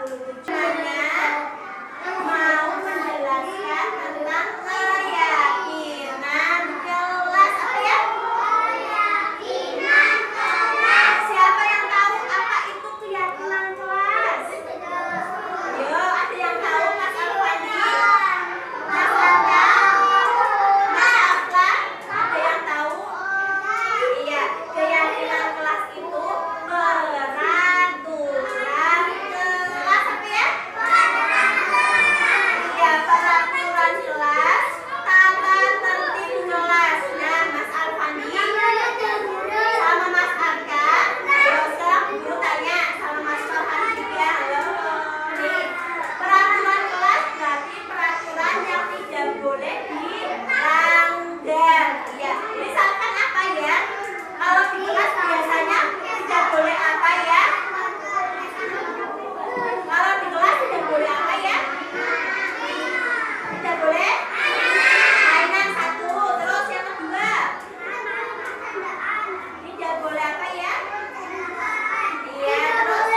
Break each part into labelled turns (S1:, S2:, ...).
S1: mau menjelaskan tentang keyakinan kelas. Apa ya? Keyakinan kelas. Siapa yang tahu apa itu keyakinan kelas? Yo, ada yang tahu Mas Alfandi? Mas Alfa? Mas Alfa? Ada yang tahu? Iya, keyakinan kelas itu peraturan kelas. Apa ya? Iya, peraturan kelas, tata tertib kelas. Nah, Mas Alfandi sama Mas Arka, besok guru tanya sama Mas Alfandi juga. Halo. Nih, peraturan kelas berarti peraturan yang tidak boleh dilanggar. Ya, misalkan apa ya? Kalau di kelas biasanya tidak boleh apa ya? Kalau di kelas tidak boleh apa ya? Tidak boleh mainan satu. Terus yang kedua, tidak boleh apa ya? Iya, terus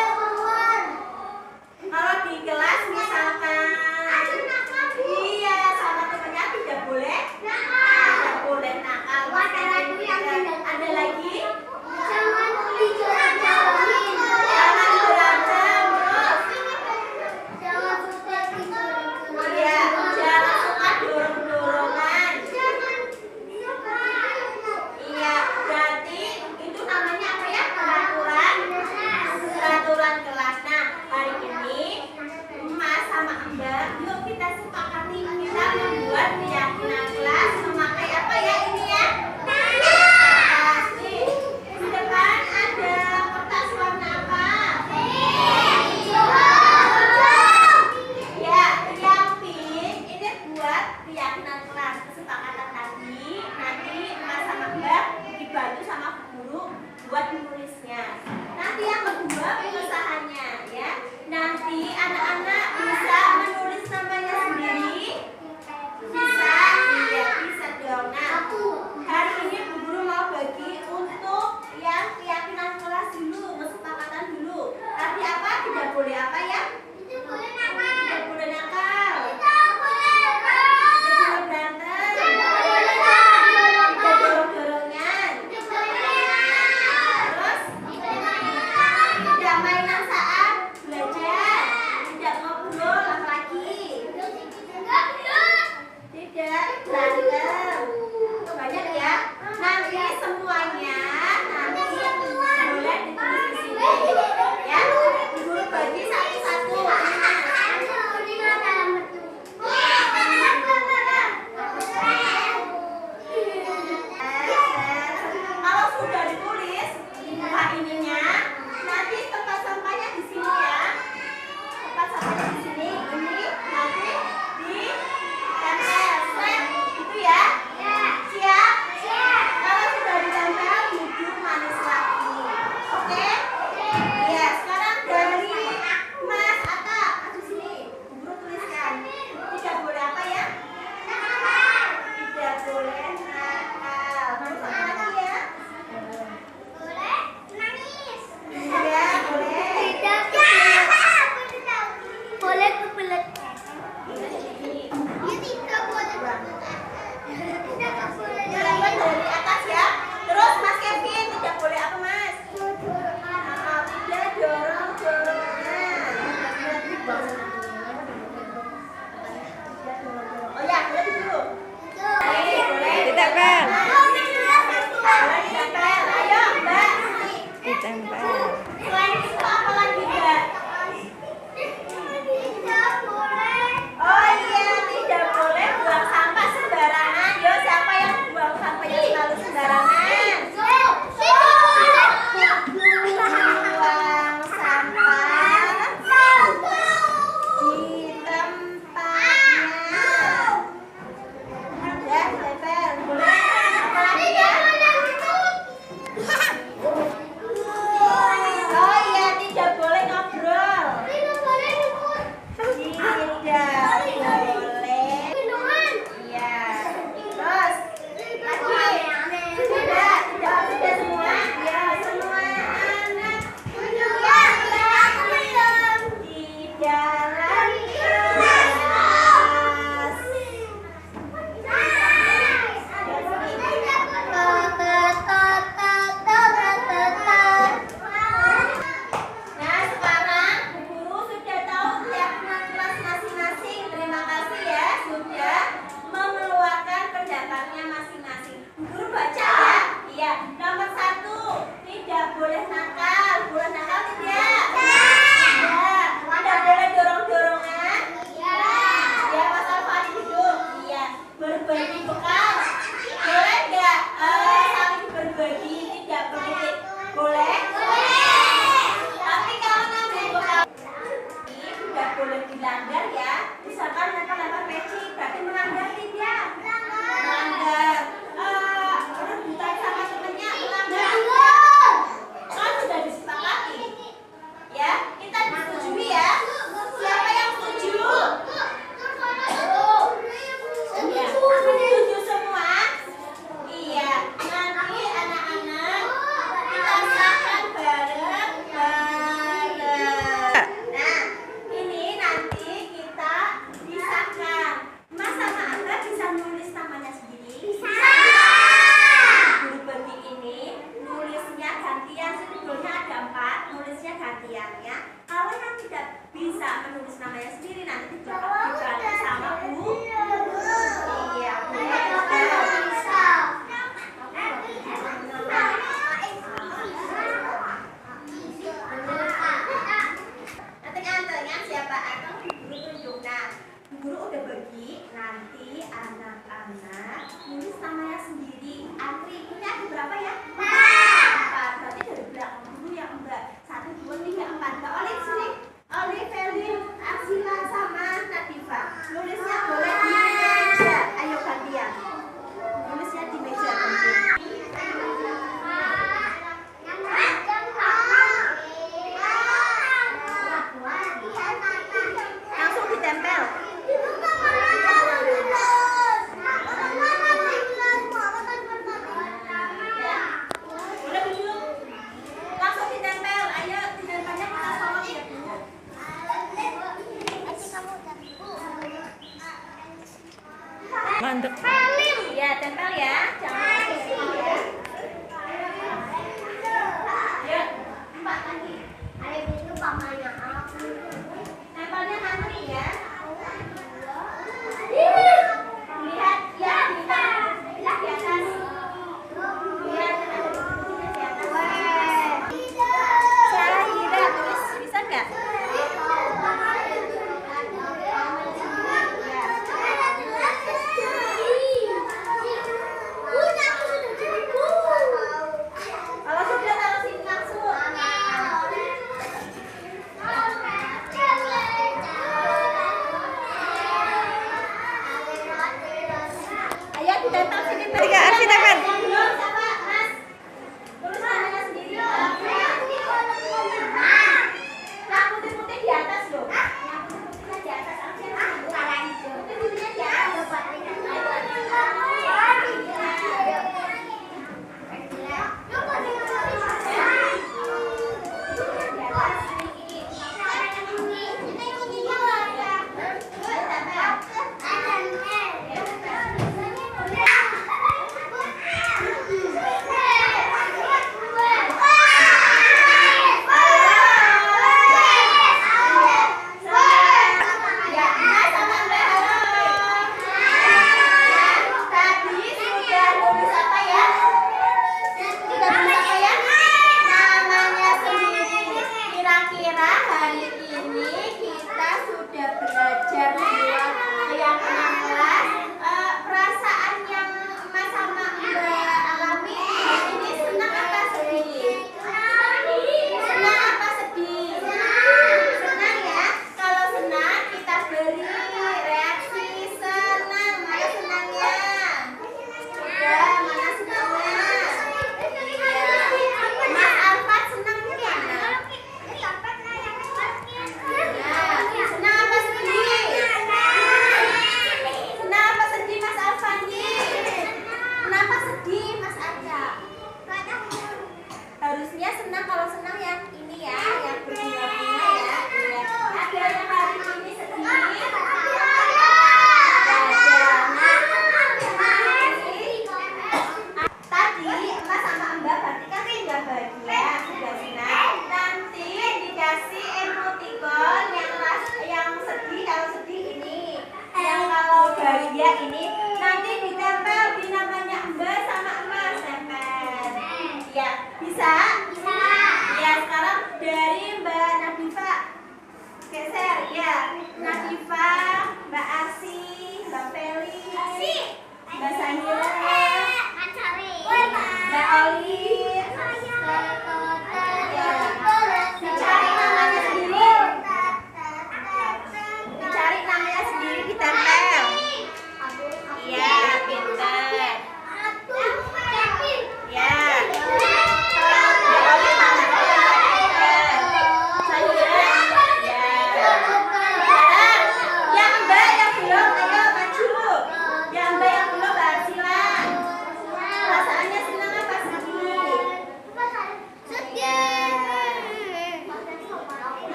S1: kalau di kelas misalkan iya sama temannya tidak boleh nakal. Ada lagi jangan berantem. Terus iya, jangan suka dorong-dorongan. Iya, berarti itu namanya apa ya? Peraturan kelas. Nah, hari ini Mas sama Mbak, yuk kita sepakati kita membuat keyakinan kelas memakai apa ya ini ya? Kertas. Nih, di depan ada kertas warna apa? Ya, yang pink ini buat keyakinan kelas. Kesepakatan tadi, nanti Mas sama Mbak dibantu sama guru buat menulisnya. Nanti yang kedua pengesahannya ya. Nanti anak-anak bisa menulis namanya sendiri. Bisa? Iya, bisa dong. Nah, hari ini Bu Guru mau bagi untuk yang keyakinan kelas dulu, kesepakatan dulu. Nanti apa? Tidak boleh apa ya? Tidak boleh nakal. Tidak boleh berantem. Tidak dorong-dorongan. Terus tidak mainan saat belajar. Tidak ngobrol apalagi. Tidak berantem. Banyak ya. Nanti semuanya boleh ditulis di sini. Ya, Ibu bagi satu-satu. Kalau sudah ditulis, dibuka ininya. Nanti tempat sampahnya di sini ya. Tempat sampahnya di sini. Ini nanti di tempel. Itu ya. Siap? Kalau sudah ditempel, duduk manis lagi. Oke? Iya, sekarang dari Mas Atta, maju sini. Guru tuliskan. Tidak boleh apa ya? Tidak boleh nakal. Terus apa lagi ya? Iya, boleh. Jalan dari atas ya. Terus Mas Kevin, tidak boleh apa Mas? Tidak dorong-dorongan. Oh ya, boleh dulu. Boleh.
S2: Ditempel.
S1: Boleh ditempel. Ayo Mbak.
S2: Ditempel.
S1: Selain itu apa lagi Mbak? Oh iya. jalan keras. Nah, sekarang Bu Guru sudah tahu keyakinan kelas masing-masing. Terima kasih ya sudah mengeluarkan pendapatnya masing-masing. Bu Guru baca ya. Iya, nomor 1, tidak boleh nakal. Boleh nakal tidak? Iya. Tidak boleh dorong-dorongan? Iya. Ya, Mas Alfani duduk. Iya. Berbagi bekal? Boleh nggak? Saling berbagi, tidak boleh. Boleh? Tapi kalau ngambil bekal ini tidak boleh dilanggar ya. Misalkan lempar-lempar peci, berarti melanggar tidak? Melanggar. Rebutan sama temennya melanggar tidak? Kan sudah disepakati. Ya, kita disetujui ya. Siapa yang setuju? Ya, setuju semua? Iya. Nanti anak-anak kita sahkan bareng-bareng. Nah, ini nanti kita disahkan. Mas sama Angga bisa nulis namanya sendiri? Bisa. Guru bagi ini nulisnya gantian, sebetulnya ada 4, nulisnya gantiannya. Kalau yang tidak bisa menulis namanya sendiri nanti dibantu sama Bu. Iya, nanti antaranya siapa atau Bu Guru tunjuk. Nah, Bu Guru udah bagi, nanti anak-anak nulis namanya sendiri. Antri, ini ada berapa ya? 4. Berarti dari belakang dulu yang Mbak. 1, 2, 3, 4. Mbak Olive sini. Olive, Felin, Arsila sama Nadifa. Nulisnya boleh di meja. Ayo gantian. Nulisnya di meja gantian. Langsung ditempel. Udah duduk. Langsung ditempel. Ayo ditempelnya kita solot ya Bu.
S2: Mandek.
S1: Ya, tempel ya. Jangan pusing ya. Ya, 4 lagi. Tempelnya nanti ya. Lihat ya, lihat di atas. Lihat ada bukunya di atas. Syahira tulis, bisa nggak? Ya.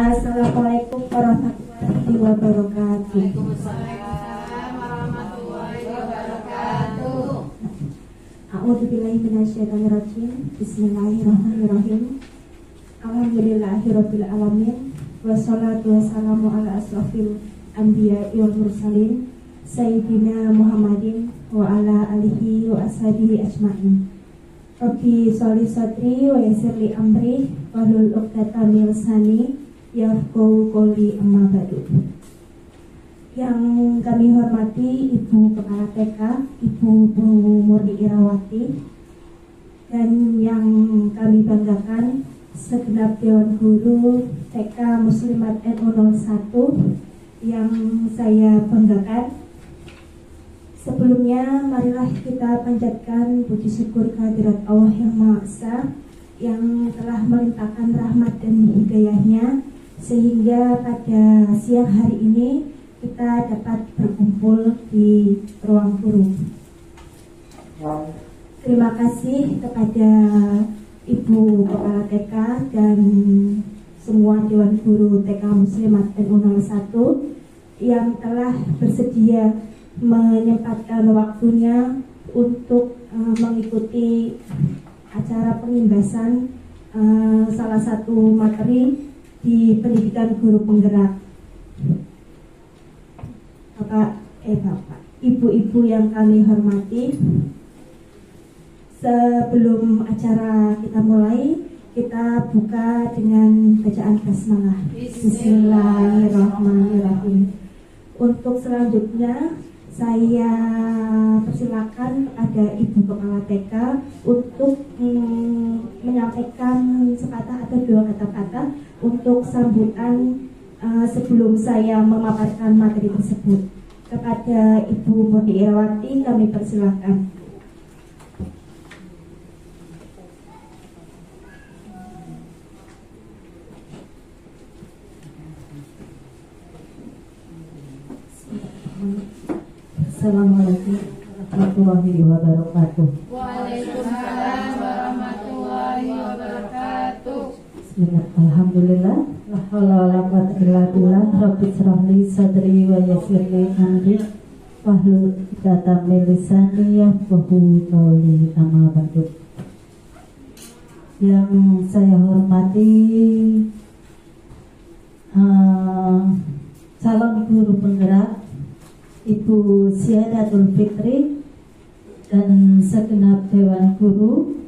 S2: Assalamualaikum warahmatullahi wabarakatuh.
S3: Waalaikumsalam warahmatullahi wabarakatuh.
S2: A'udzubillahi minasyaitonirrajim. Bismillahirrahmanirrahim. Alhamdulillahirabbil alamin. Wassalatu wassalamu ala asrofil anbiya'i wal mursalin Sayyidina Muhammadin wa ala alihi wa ashabihi ajma'in. Rabbi sholli sadri wa yassirli amri wahlul 'uqdatam min lisani yafqahu qawli, amma ba'du. Yang kami hormati Ibu Kepala TK, Ibu Bu Murni Irawati, dan yang kami banggakan segenap Dewan Guru TK Muslimat NU 01 yang saya banggakan. Sebelumnya marilah kita panjatkan puji syukur kehadirat Allah yang Maha Esa yang telah melimpahkan rahmat dan hidayahnya sehingga pada siang hari ini kita dapat berkumpul di ruang guru. Terima kasih kepada Ibu Kepala TK dan semua Dewan Guru TK Muslimat NU 01 yang telah bersedia menyempatkan waktunya untuk mengikuti acara pengimbasan salah satu materi di pendidikan guru penggerak. Bapak, ibu-ibu yang kami hormati, sebelum acara kita mulai, kita buka dengan bacaan basmalah. Bismillahirrahmanirrahim. Untuk selanjutnya saya persilakan kepada Ibu Kepala TK untuk menyampaikan sepatah atau dua kata-kata untuk sambutan sebelum saya memaparkan materi tersebut. Kepada Ibu Murni Irawati kami persilakan.
S4: Assalamualaikum warahmatullahi wabarakatuh.
S3: Waalaikumsalam warahmatullahi wabarakatuh.
S4: Bismillah, alhamdulillah, la haula wala quwwata illa billah. Rabbi shrah li sadri wa yassir li amri wahlul 'uqdatam min lisani yafqahu qawli, amma ba'du. Yang saya hormati calon guru penggerak Ibu Syahadatul Fitri dan segenap Dewan Guru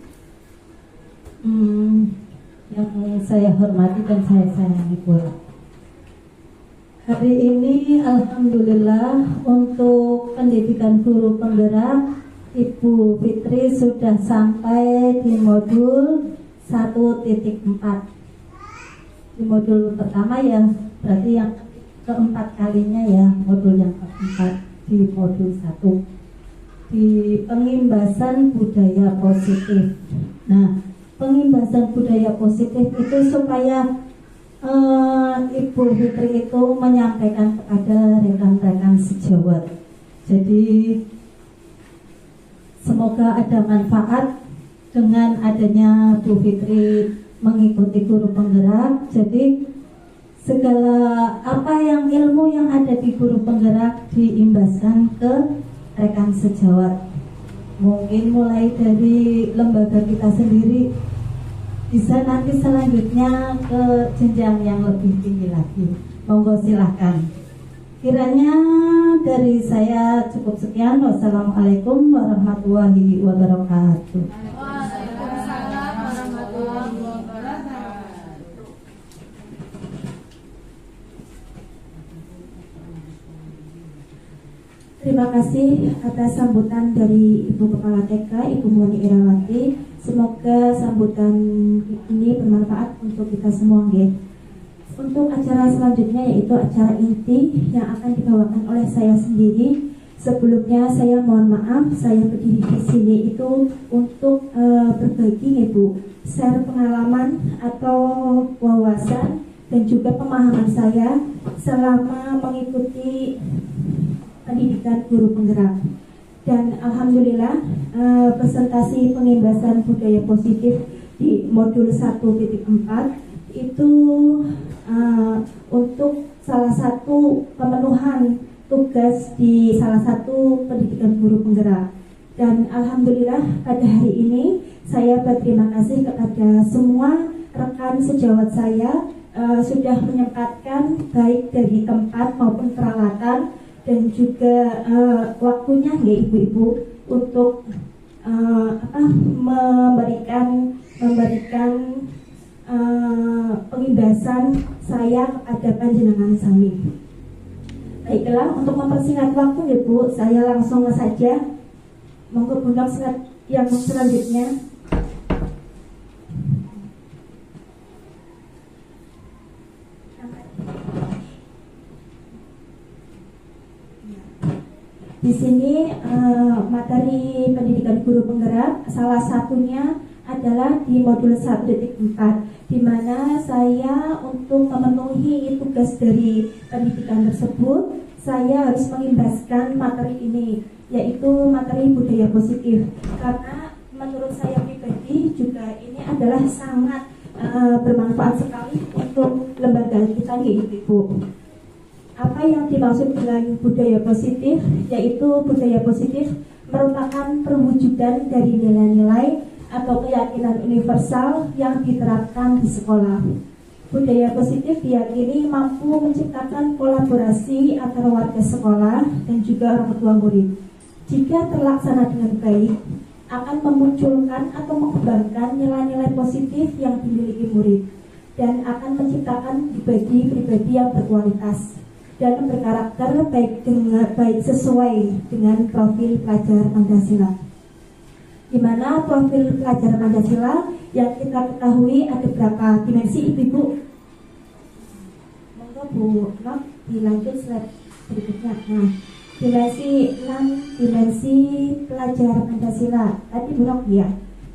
S4: yang saya hormati dan saya sayangi pula. Hari ini alhamdulillah untuk pendidikan guru penggerak Ibu Fitri sudah sampai di modul 1.4. Di modul pertama ya, berarti yang keempat kalinya ya, modul yang keempat di modul 1 di pengimbasan budaya positif. Nah, pengimbasan budaya positif itu supaya Ibu Fitri itu menyampaikan kepada rekan-rekan sejawat. Jadi semoga ada manfaat dengan adanya Bu Fitri mengikuti guru penggerak. Jadi segala apa yang ilmu yang ada di guru penggerak diimbaskan ke rekan sejawat. Mungkin mulai dari lembaga kita sendiri bisa nanti selanjutnya ke jenjang yang lebih tinggi lagi. Monggo silahkan. Kiranya dari saya cukup sekian. Wassalamualaikum warahmatullahi wabarakatuh.
S3: Waalaikumsalam warahmatullahi wabarakatuh.
S2: Terima kasih atas sambutan dari Ibu Kepala TK, Ibu Murni Irawati. Semoga sambutan ini bermanfaat untuk kita semua, nggih. Untuk acara selanjutnya yaitu acara inti yang akan dibawakan oleh saya sendiri. Sebelumnya saya mohon maaf, saya berdiri di sini itu untuk berbagi, Ibu, share pengalaman atau wawasan dan juga pemahaman saya selama mengikuti pendidikan guru penggerak. Dan alhamdulillah presentasi pengimbasan budaya positif di modul 1.4 itu untuk salah satu pemenuhan tugas di salah satu pendidikan guru penggerak. Dan alhamdulillah pada hari ini saya berterima kasih kepada semua rekan sejawat saya sudah menyempatkan baik dari tempat maupun peralatan dan juga waktunya ya ibu-ibu untuk memberikan pengibasan saya kepada panjenengan sami. Baiklah, untuk mempersingkat waktu ya Bu, saya langsung saja monggo Bu yang selanjutnya. Di sini materi pendidikan guru penggerak salah satunya adalah di modul 1.4, di mana saya untuk memenuhi tugas dari pendidikan tersebut saya harus mengimbaskan materi ini, yaitu materi budaya positif, karena menurut saya pribadi juga ini adalah sangat bermanfaat sekali untuk lembaga kita Ibu. Apa yang dimaksud dengan budaya positif? Yaitu budaya positif merupakan perwujudan dari nilai-nilai atau keyakinan universal yang diterapkan di sekolah. Budaya positif diyakini mampu menciptakan kolaborasi antara warga sekolah dan juga orang tua murid. Jika terlaksana dengan baik, akan memunculkan atau mengembangkan nilai-nilai positif yang dimiliki murid dan akan menciptakan pribadi-pribadi yang berkualitas dan berkarakter baik sesuai dengan profil pelajar Pancasila. Di mana profil pelajar Pancasila yang kita ketahui ada berapa dimensi Ibu? Monggo Bu Nok dilanjut slide berikutnya. Nah, dimensi 6 dimensi pelajar Pancasila. Tadi Bu Nok ya.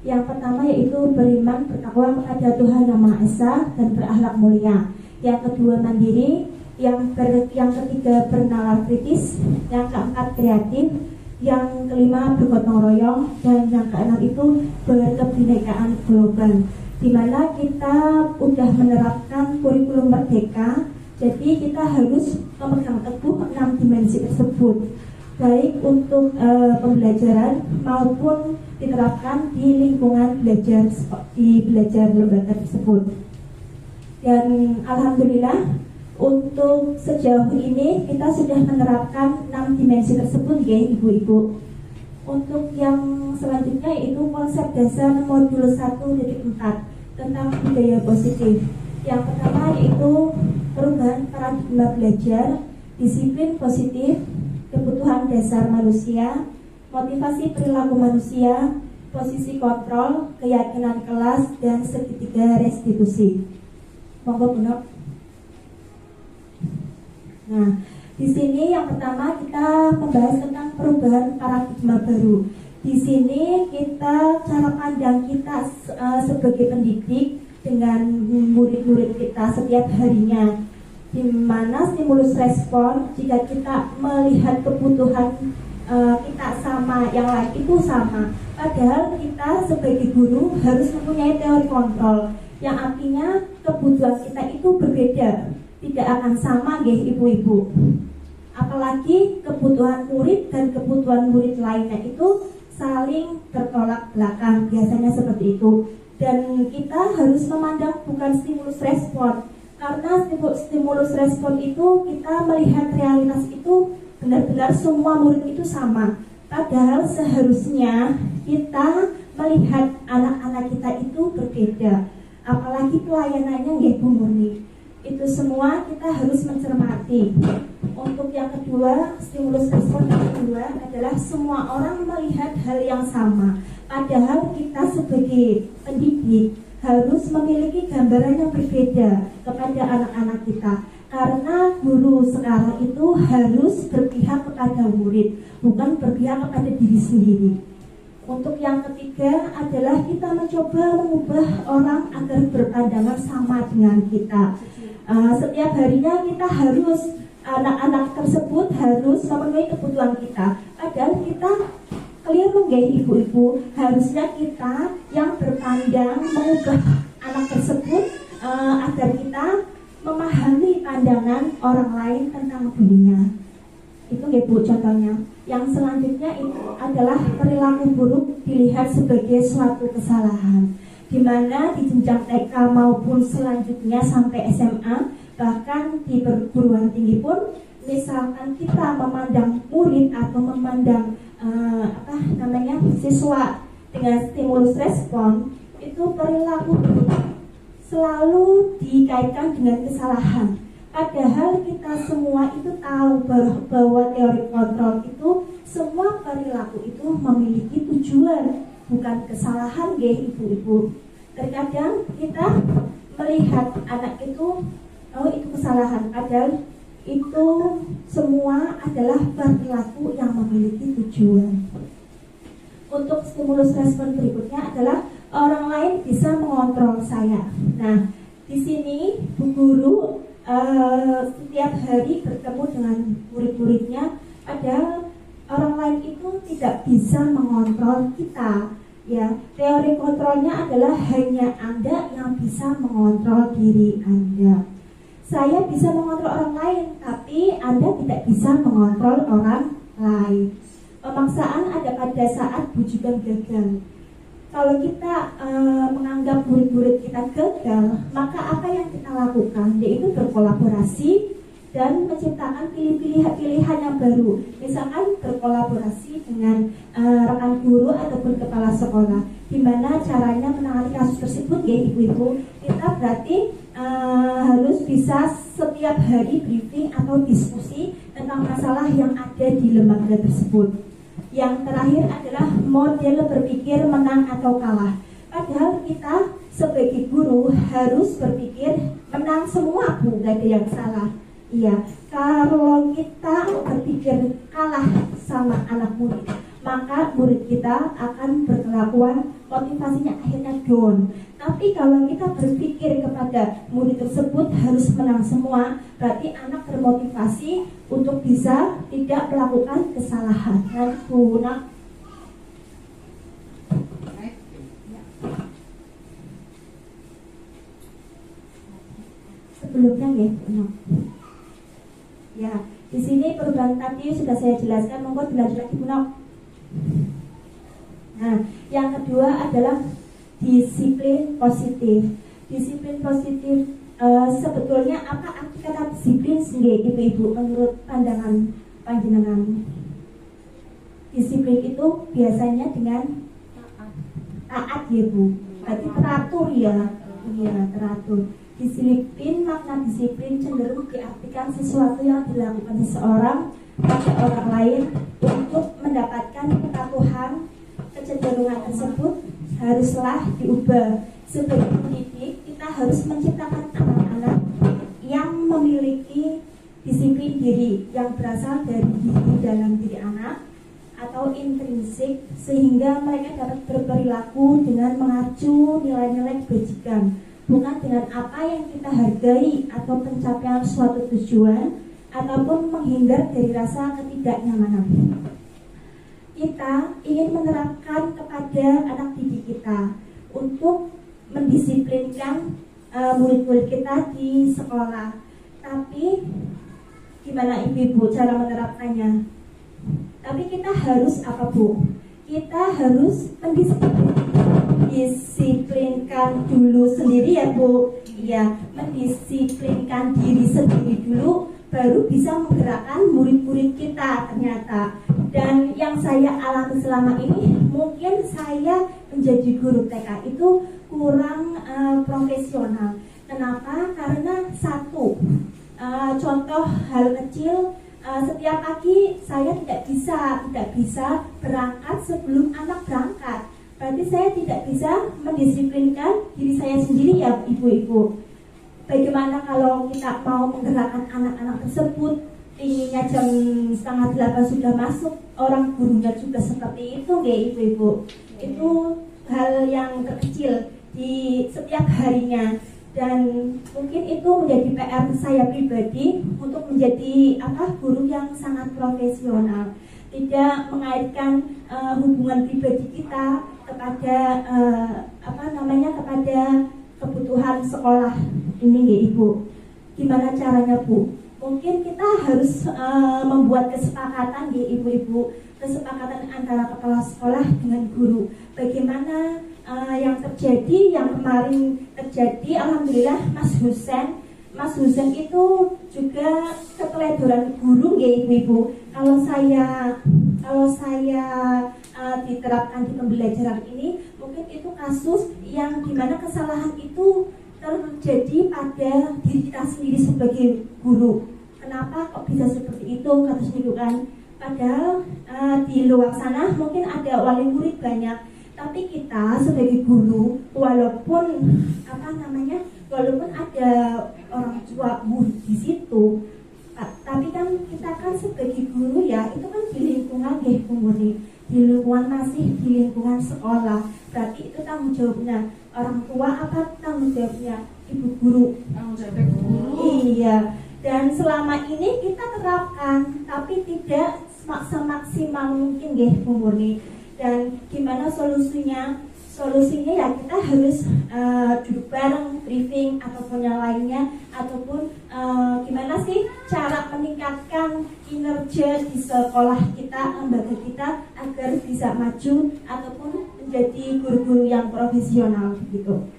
S2: Yang pertama yaitu beriman bertakwa kepada Tuhan Yang Maha Esa dan berakhlak mulia. Yang kedua mandiri. Yang ketiga bernalar kritis. Yang keempat kreatif. Yang kelima bergotong royong, dan yang keenam itu berkebinekaan global, di mana kita udah menerapkan kurikulum merdeka. Jadi kita harus memegang teguh 6 dimensi tersebut, baik untuk pembelajaran maupun diterapkan di lingkungan belajar lembaga tersebut. Dan alhamdulillah untuk sejauh ini kita sudah menerapkan 6 dimensi tersebut ya Ibu-ibu. Untuk yang selanjutnya yaitu konsep dasar modul 1.4 tentang budaya positif. Yang pertama yaitu perubahan paradigma belajar, disiplin positif, kebutuhan dasar manusia, motivasi perilaku manusia, posisi kontrol, keyakinan kelas, dan segitiga restitusi. Monggo Bu Nok. Nah, di sini yang pertama kita membahas tentang perubahan paradigma baru. Di sini kita cara pandang kita sebagai pendidik dengan murid-murid kita setiap harinya, di mana stimulus respon jika kita melihat kebutuhan kita sama, yang lain itu sama. Padahal kita sebagai guru harus mempunyai teori kontrol, yang artinya kebutuhan kita itu berbeda. Tidak akan sama ya ibu-ibu. Apalagi kebutuhan murid dan kebutuhan murid lainnya itu saling bertolak belakang, biasanya seperti itu. Dan kita harus memandang bukan stimulus respon, karena stimulus respon itu kita melihat realitas itu benar-benar semua murid itu sama. Padahal seharusnya kita melihat anak-anak kita itu berbeda. Apalagi pelayanannya ya Bu Murni. Itu semua kita harus mencermati. Untuk yang kedua, stimulus respon yang kedua adalah semua orang melihat hal yang sama. Padahal kita sebagai pendidik harus memiliki gambaran yang berbeda kepada anak-anak kita. Karena guru sekarang itu harus berpihak kepada murid, bukan berpihak kepada diri sendiri. Untuk yang ketiga adalah kita mencoba mengubah orang agar berpandangan sama dengan kita. Setiap harinya kita harus, anak-anak tersebut harus memenuhi kebutuhan kita. Padahal kita keliru ya ibu-ibu. Harusnya kita yang berpandang mengubah anak tersebut agar kita memahami pandangan orang lain tentang dirinya. Itu nggih Bu contohnya. Yang selanjutnya itu adalah perilaku buruk dilihat sebagai suatu kesalahan, di mana di jenjang TK maupun selanjutnya sampai SMA, bahkan di perguruan tinggi pun, misalkan kita memandang murid atau memandang siswa dengan stimulus respon, itu perilaku buruk selalu dikaitkan dengan kesalahan. Padahal kita semua itu tahu bahwa teori kontrol itu semua perilaku itu memiliki tujuan, bukan kesalahan nggih ibu-ibu. Terkadang kita melihat anak itu, oh itu kesalahan, padahal itu semua adalah perilaku yang memiliki tujuan. Untuk stimulus respon berikutnya adalah orang lain bisa mengontrol saya. Nah, di sini Bu Guru setiap hari bertemu dengan murid-muridnya, padahal orang lain itu tidak bisa mengontrol kita. Ya, teori kontrolnya adalah hanya Anda yang bisa mengontrol diri Anda. Saya bisa mengontrol orang lain, tapi Anda tidak bisa mengontrol orang lain. Pemaksaan ada pada saat bujukan gagal. Kalau kita menganggap murid-murid kita gagal, maka apa yang kita lakukan? Yaitu berkolaborasi dan menciptakan pilihan yang baru. Misalkan berkolaborasi dengan rekan guru ataupun kepala sekolah. Gimana caranya menangani kasus tersebut ya ibu-ibu? Kita berarti harus bisa setiap hari briefing atau diskusi tentang masalah yang ada di lembaga tersebut. Yang terakhir adalah model berpikir menang atau kalah. Padahal kita sebagai guru harus berpikir menang semua, Bu, gak ada yang salah. Iya, kalau kita berpikir kalah sama anak murid, maka murid kita akan berkelakuan motivasinya akhirnya down. Tapi kalau kita berpikir kepada murid tersebut harus menang semua, berarti anak termotivasi untuk bisa tidak melakukan kesalahan. Nah, Bu, sebelumnya ya, di sini perubahan tadi sudah saya jelaskan, monggo dilanjut lagi Bu. Nah, yang kedua adalah disiplin positif. Disiplin positif sebetulnya apa arti kata disiplin sendiri ibu-ibu menurut pandangan panjenengan? Disiplin itu biasanya dengan taat ya Bu. Berarti teratur ya. Iya, teratur. Disiplin, makna disiplin cenderung diartikan sesuatu yang dilakukan seseorang pada orang lain untuk mendapatkan kepatuhan. Kecenderungan tersebut haruslah diubah. Sebagai pendidik, kita harus menciptakan anak-anak yang memiliki disiplin diri yang berasal dari diri dalam diri anak atau intrinsik, sehingga mereka dapat berperilaku dengan mengacu nilai-nilai kebajikan, bukan dengan apa yang kita hargai atau pencapaian suatu tujuan ataupun menghindar dari rasa ketidaknyamanan. Kita ingin menerapkan kepada anak didik kita untuk mendisiplinkan murid-murid kita di sekolah. Tapi gimana ibu-ibu cara menerapkannya? Tapi kita harus apa Bu? Kita harus mendisiplinkan dulu sendiri ya Bu. Ya, mendisiplinkan diri sendiri dulu, baru bisa menggerakkan murid-murid kita ternyata. Dan yang saya alami selama ini, mungkin saya menjadi guru TK itu kurang profesional. Kenapa? Karena satu, contoh hal kecil, setiap pagi saya tidak bisa berangkat sebelum anak berangkat. Berarti saya tidak bisa mendisiplinkan diri saya sendiri ya ibu-ibu. Bagaimana kalau kita mau menggerakkan anak-anak tersebut, inginnya jam 7:30 sudah masuk, orang gurunya juga seperti itu ya ibu-ibu. Itu hal yang terkecil di setiap harinya, dan mungkin itu menjadi PR saya pribadi untuk menjadi guru yang sangat profesional, tidak mengaitkan hubungan pribadi kita kepada kepada kebutuhan sekolah ini ya ibu. gimana caranya Bu? Mungkin kita harus membuat kesepakatan di ibu-ibu, kesepakatan antara kepala sekolah dengan guru. Bagaimana yang terjadi, yang kemarin terjadi, alhamdulillah Mas Husen itu juga keteledoran guru ya ibu-ibu. Kalau saya diterapkan di pembelajaran ini, mungkin itu kasus yang dimana kesalahan itu terjadi pada diri kita sendiri sebagai guru. Kenapa kok bisa seperti itu? Kasus itu kan. Padahal di luar sana mungkin ada wali murid banyak, tapi kita sebagai guru, walaupun ada orang tua murid di situ, tapi kan kita kan sebagai guru ya, itu kan di lingkungan ya Bu Murni, di lingkungan masih di lingkungan sekolah. Berarti itu tanggung jawabnya orang tua apa tanggung jawabnya ibu guru?
S3: Tanggung jawab guru.
S2: Iya. Dan selama ini kita terapkan, tapi tidak semaksimal mungkin ya Bu Murni. Dan gimana solusinya? Solusinya ya kita harus duduk bareng, briefing ataupun yang lainnya, ataupun gimana sih cara meningkatkan kinerja di sekolah kita, lembaga kita agar bisa maju ataupun menjadi guru-guru yang profesional gitu.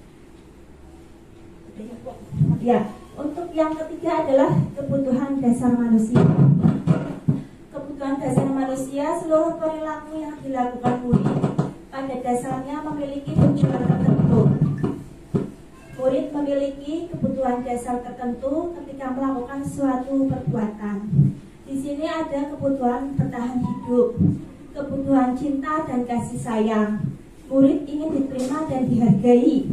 S2: Ya, untuk yang ketiga adalah kebutuhan dasar manusia. Kebutuhan dasar manusia, seluruh perilaku yang dilakukan murid pada dasarnya memiliki tujuan tertentu. Murid memiliki kebutuhan dasar tertentu ketika melakukan suatu perbuatan. Di sini ada kebutuhan bertahan hidup, kebutuhan cinta dan kasih sayang. Murid ingin diterima dan dihargai.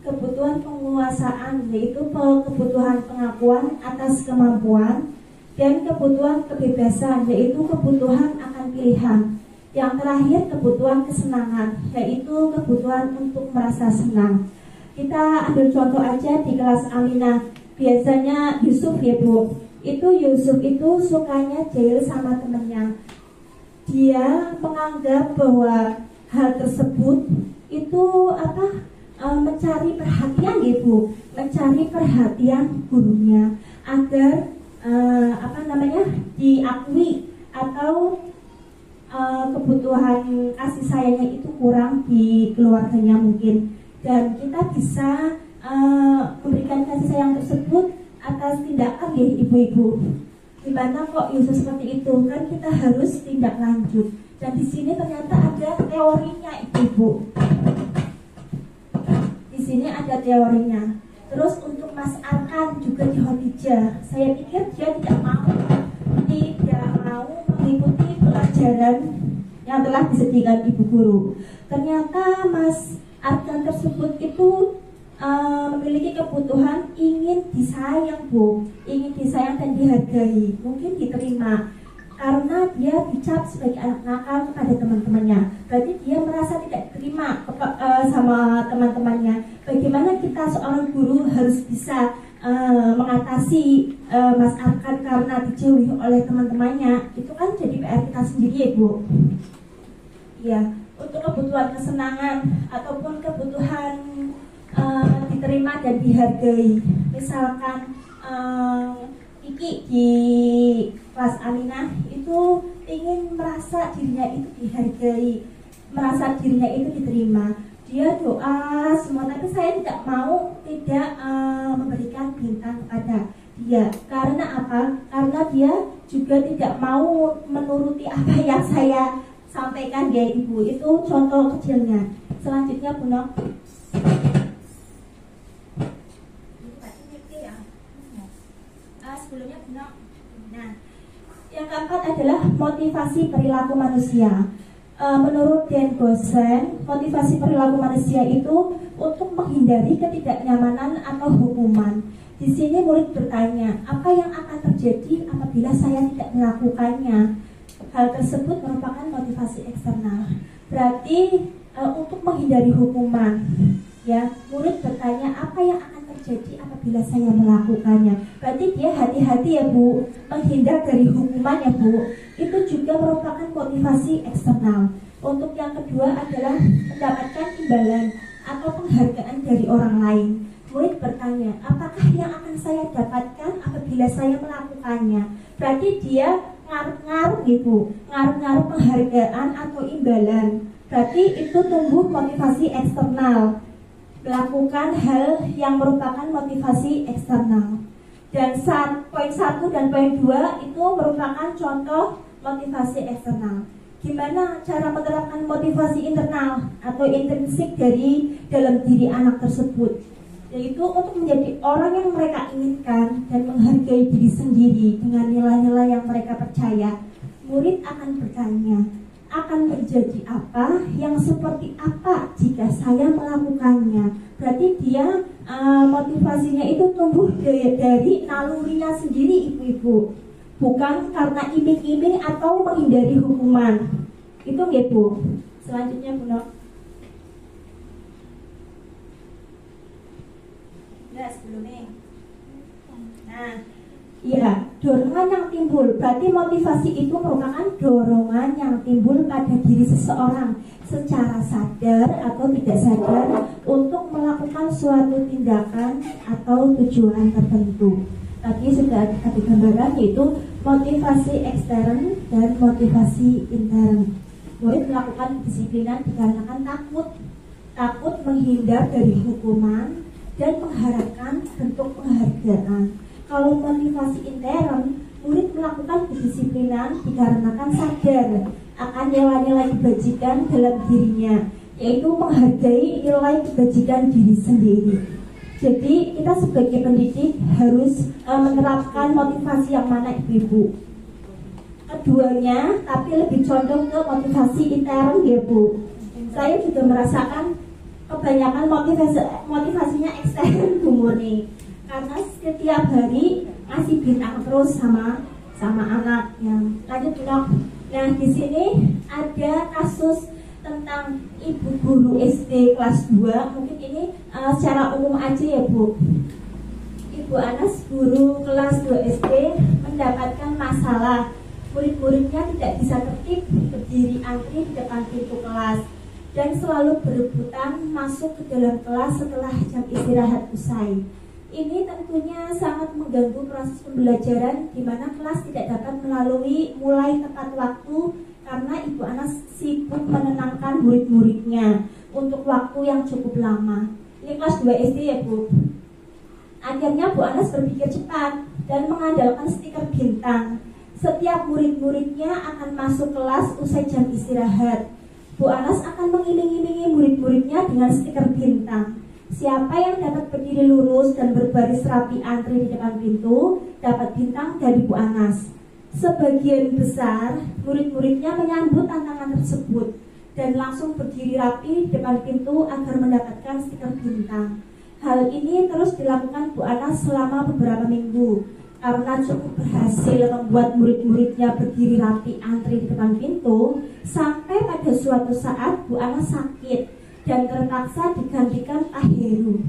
S2: Kebutuhan penguasaan, yaitu kebutuhan pengakuan atas kemampuan, dan kebutuhan kebebasan, yaitu kebutuhan akan pilihan. Yang terakhir kebutuhan kesenangan, yaitu kebutuhan untuk merasa senang. Kita ambil contoh aja di kelas Aminah. Biasanya Yusuf ya Bu, Yusuf itu sukanya jail sama temennya. Dia menganggap bahwa hal tersebut itu mencari perhatian ya Bu, mencari perhatian gurunya agar diakui atau kebutuhan kasih sayangnya itu kurang di keluarganya mungkin, dan kita bisa memberikan kasih sayang tersebut atas tindakan ya ibu-ibu. Gimana kok Yusuf seperti itu? Kan kita harus tindak lanjut, dan di sini ternyata ada teorinya ibu-ibu. Di sini ada teorinya. Terus untuk Mas Arkan juga di Khadijah, saya pikir dia tidak mau mengikuti pelajaran yang telah disediakan ibu guru. Ternyata Mas Arkan tersebut itu memiliki kebutuhan ingin disayang Bu, ingin disayang dan dihargai, mungkin diterima karena dia dicap sebagai anak nakal kepada teman-temannya. Berarti dia merasa tidak diterima sama teman-temannya. Bagaimana kita seorang guru harus bisa mengatasi Mas Arkan karena dijauhi oleh teman-temannya? Itu kan jadi PR kita sendiri ya Bu. Ya, untuk kebutuhan kesenangan ataupun kebutuhan diterima dan dihargai. Misalkan Kiki di kelas Aminah itu ingin merasa dirinya itu dihargai, merasa dirinya itu diterima. Dia doa semua, tapi saya tidak memberikan bintang kepada dia. Karena apa? Karena dia juga tidak mau menuruti apa yang saya sampaikan ya Ibu. Itu contoh kecilnya. Selanjutnya Bu Nok. Sebelumnya Bu Nok. Nah, yang keempat adalah motivasi perilaku manusia. Menurut Dan Gosen, motivasi perilaku manusia itu untuk menghindari ketidaknyamanan atau hukuman. Di sini murid bertanya, apa yang akan terjadi apabila saya tidak melakukannya? Hal tersebut merupakan motivasi eksternal. Berarti untuk menghindari hukuman, ya, murid bertanya apa yang akan terjadi apabila saya melakukannya. Berarti dia hati-hati ya Bu, menghindar dari hukuman ya Bu. Itu juga merupakan motivasi eksternal. Untuk yang kedua adalah mendapatkan imbalan atau penghargaan dari orang lain. murid bertanya, apakah yang akan saya dapatkan apabila saya melakukannya? Berarti dia ngaruh-ngaruh gitu, ngaruh-ngaruh penghargaan atau imbalan. Berarti itu tumbuh motivasi eksternal, melakukan hal yang merupakan motivasi eksternal. Dan poin 1 dan poin 2 itu merupakan contoh motivasi eksternal. Gimana cara menerapkan motivasi internal atau intrinsik dari dalam diri anak tersebut, yaitu untuk menjadi orang yang mereka inginkan dan menghargai diri sendiri dengan nilai-nilai yang mereka percaya. Murid akan bertanya, akan terjadi apa, yang seperti apa jika saya melakukannya. Berarti dia motivasinya itu tumbuh dari nalurinya sendiri, ibu-ibu, bukan karena iming-iming atau menghindari hukuman. Itu nggih, Bu. Selanjutnya, Bu Nok.
S1: Nah, sebelumnya. Nah,
S2: iya, dorongan yang timbul. Berarti motivasi itu merupakan dorongan yang timbul pada diri seseorang secara sadar atau tidak sadar untuk melakukan suatu tindakan atau tujuan tertentu. Tadi sudah ada gambaran, yaitu motivasi ekstern dan motivasi intern. Murid melakukan kedisiplinan dikarenakan takut menghindar dari hukuman dan mengharapkan bentuk penghargaan. Kalau motivasi intern, murid melakukan kedisiplinan dikarenakan sadar akan nilai-nilai kebajikan dalam dirinya, yaitu menghargai nilai kebajikan diri sendiri. Jadi kita sebagai pendidik harus menerapkan motivasi yang mana, ibu-ibu? Keduanya, tapi lebih condong ke motivasi intern ya, Bu. Saya juga merasakan kebanyakan motivasinya ekstern, Bu Murni, karena setiap hari ngasih bintang terus sama anak yang lanjut, Dok. Nah, di sini ada kasus tentang ibu guru SD kelas 2. Mungkin ini secara umum aja ya, Bu. Ibu Anas, guru kelas 2 SD, mendapatkan masalah. Murid-muridnya tidak bisa tertib berdiri antri di depan pintu kelas dan selalu berebutan masuk ke dalam kelas setelah jam istirahat usai. Ini tentunya sangat mengganggu proses pembelajaran, di mana kelas tidak dapat mulai tepat waktu karena Ibu Anas sibuk menenangkan murid-muridnya untuk waktu yang cukup lama. Ini kelas 2 SD ya, Bu. Akhirnya Bu Anas berpikir cepat dan mengandalkan stiker bintang. Setiap murid-muridnya akan masuk kelas usai jam istirahat. Bu Anas akan mengiming-imingi murid-muridnya dengan stiker bintang. Siapa yang dapat berdiri lurus dan berbaris rapi antri di depan pintu dapat bintang dari Bu Anas. Sebagian besar murid-muridnya menyambut tantangan tersebut dan langsung berdiri rapi di depan pintu agar mendapatkan stiker bintang. Hal ini terus dilakukan Bu Anas selama beberapa minggu. Karena cukup berhasil membuat murid-muridnya berdiri rapi antri di depan pintu, sampai pada suatu saat Bu Anas sakit dan terpaksa digantikan Pak Heru.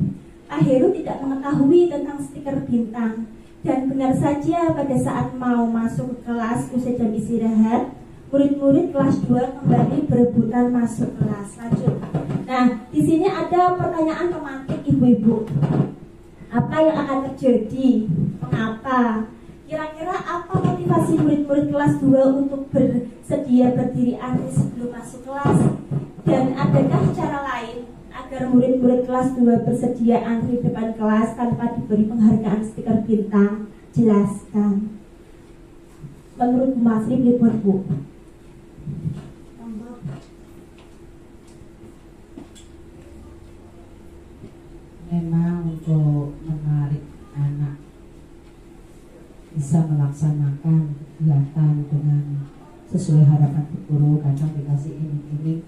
S2: Pak Heru tidak mengetahui tentang stiker bintang, dan benar saja pada saat mau masuk ke kelas usai jam istirahat, murid-murid kelas 2 kembali berebutan masuk kelas. Lanjut. Nah, di sini ada pertanyaan pemantik, ibu-ibu. Apa yang akan terjadi? Mengapa? Kira-kira apa motivasi murid-murid kelas 2 untuk bersedia berdiri antri sebelum masuk kelas? Dan adakah cara lain agar murid-murid kelas 2 bersedia antri depan kelas tanpa diberi penghargaan stiker bintang? Jelaskan. Menurut Bu Masri, libur, Bu.
S5: Memang untuk menarik anak bisa melaksanakan kegiatan dengan sesuai harapan bu guru, kadang dikasih ini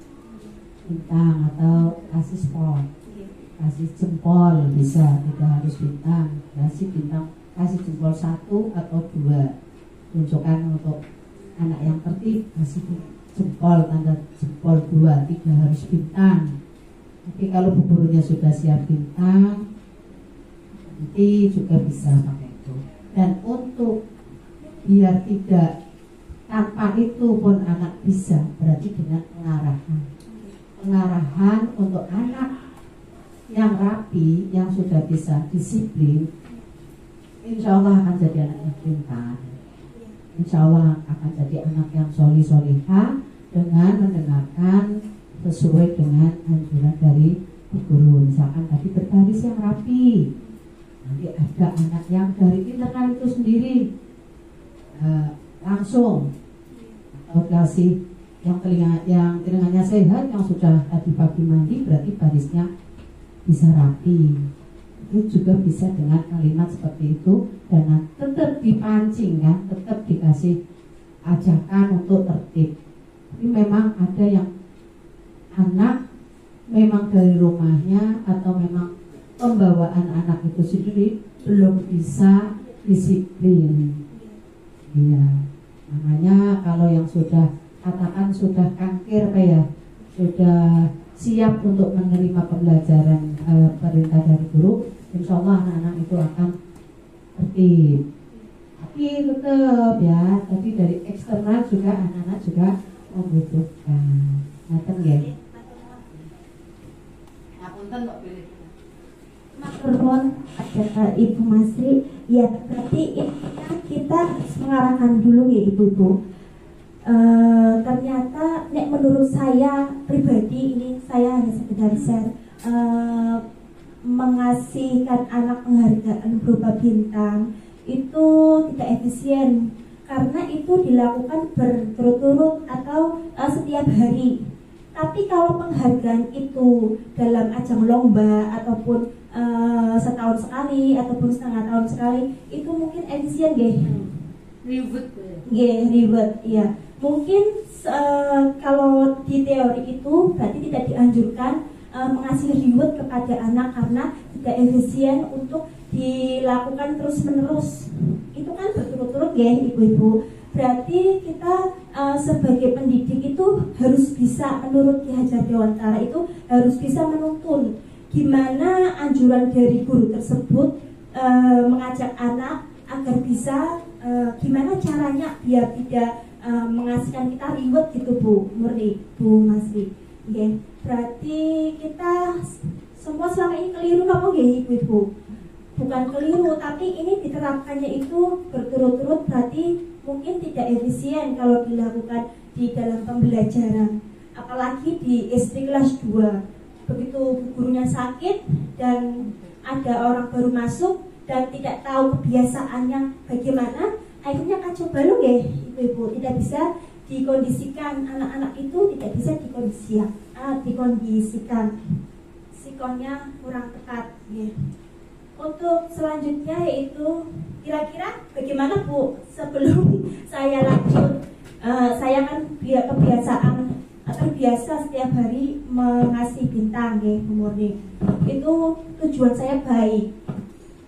S5: bintang atau kasih spot, kasih jempol, bisa tidak harus bintang, kasih bintang, kasih jempol 1 atau 2, tunjukkan untuk anak yang tertib, kasih jempol, tanda jempol 2, 3 harus bintang. Tapi kalau bu gurunya sudah siap bintang, nanti juga bisa pakai itu. Dan untuk biar tidak tanpa itu pun anak bisa, berarti dengan pengarahan untuk anak yang rapi, yang sudah bisa disiplin, insya Allah akan jadi anak yang pintar. Insya Allah akan jadi anak yang solihah dengan mendengarkan sesuai dengan anjuran dari guru. Misalkan tadi berbaris yang rapi, nanti ada anak yang dari internal itu sendiri langsung, atau kasih yang telinganya sehat, yang sudah tadi pagi mandi, berarti barisnya bisa rapi. Itu juga bisa dengan kalimat seperti itu, dan tetap dipancing kan, tetap dikasih ajakan untuk tertib. Tapi memang ada yang anak memang dari rumahnya atau memang pembawaan anak itu sendiri belum bisa disiplin. Iya, makanya kalau yang sudah katakan sudah kangkir sudah siap untuk menerima pembelajaran perintah dari guru, insya Allah anak-anak itu akan tertib. Tapi tetap ya, tadi dari eksternal juga anak-anak juga membutuhkan. Ngaten nggih. Ngapunten kok pilih.
S2: Maturnuwun kata Ibu Masri, ya berarti intinya kita harus mengarahkan dulu ya Ibu-ibu. Ternyata menurut saya pribadi, ini saya hanya sekedar share, mengasihkan anak penghargaan berupa bintang itu tidak efisien karena itu dilakukan berturut-turut atau setiap hari. Tapi kalau penghargaan itu dalam ajang lomba ataupun setahun sekali ataupun setengah tahun sekali, itu mungkin efisien ribet ya. Mungkin kalau di teori itu berarti tidak dianjurkan mengasih reward kepada anak karena tidak efisien untuk dilakukan terus menerus. Itu kan berturut-turut ya ibu-ibu. Berarti kita sebagai pendidik itu harus bisa, menurut Ki Hajar Dewantara itu harus bisa menuntun gimana anjuran dari guru tersebut mengajak anak agar bisa gimana caranya biar tidak mengasihkan kita reward gitu Bu Masri. Okay. Berarti kita semua selama ini keliru apa nggih ibu-ibu? Bukan keliru, tapi ini diterapkannya itu berturut-turut, berarti mungkin tidak efisien kalau dilakukan di dalam pembelajaran. Apalagi di SD kelas 2, begitu gurunya sakit dan ada orang baru masuk dan tidak tahu kebiasaannya bagaimana, akhirnya kacau balau ya ibu-ibu. Tidak bisa dikondisikan, anak-anak itu tidak bisa dikondisikan, sikonnya kurang tepat ya. Untuk selanjutnya yaitu kira-kira bagaimana Bu sebelum saya lanjut, saya kan terbiasa setiap hari mengasih bintang ya Bu Murni. Itu tujuan saya baik,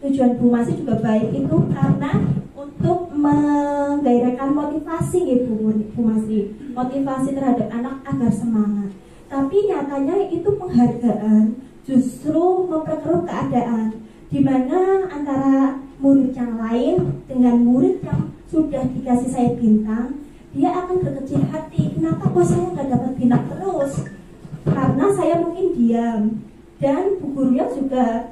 S2: tujuan Bu Masri juga baik, itu karena untuk menggairahkan motivasi ya Bu Masri, motivasi terhadap anak agar semangat. Tapi nyatanya itu penghargaan justru memperkeruh keadaan, di mana antara murid yang lain dengan murid yang sudah dikasih saya bintang, dia akan berkecil hati, kenapa kok saya nggak dapat bintang terus? Karena saya mungkin diam, dan bu gurunya juga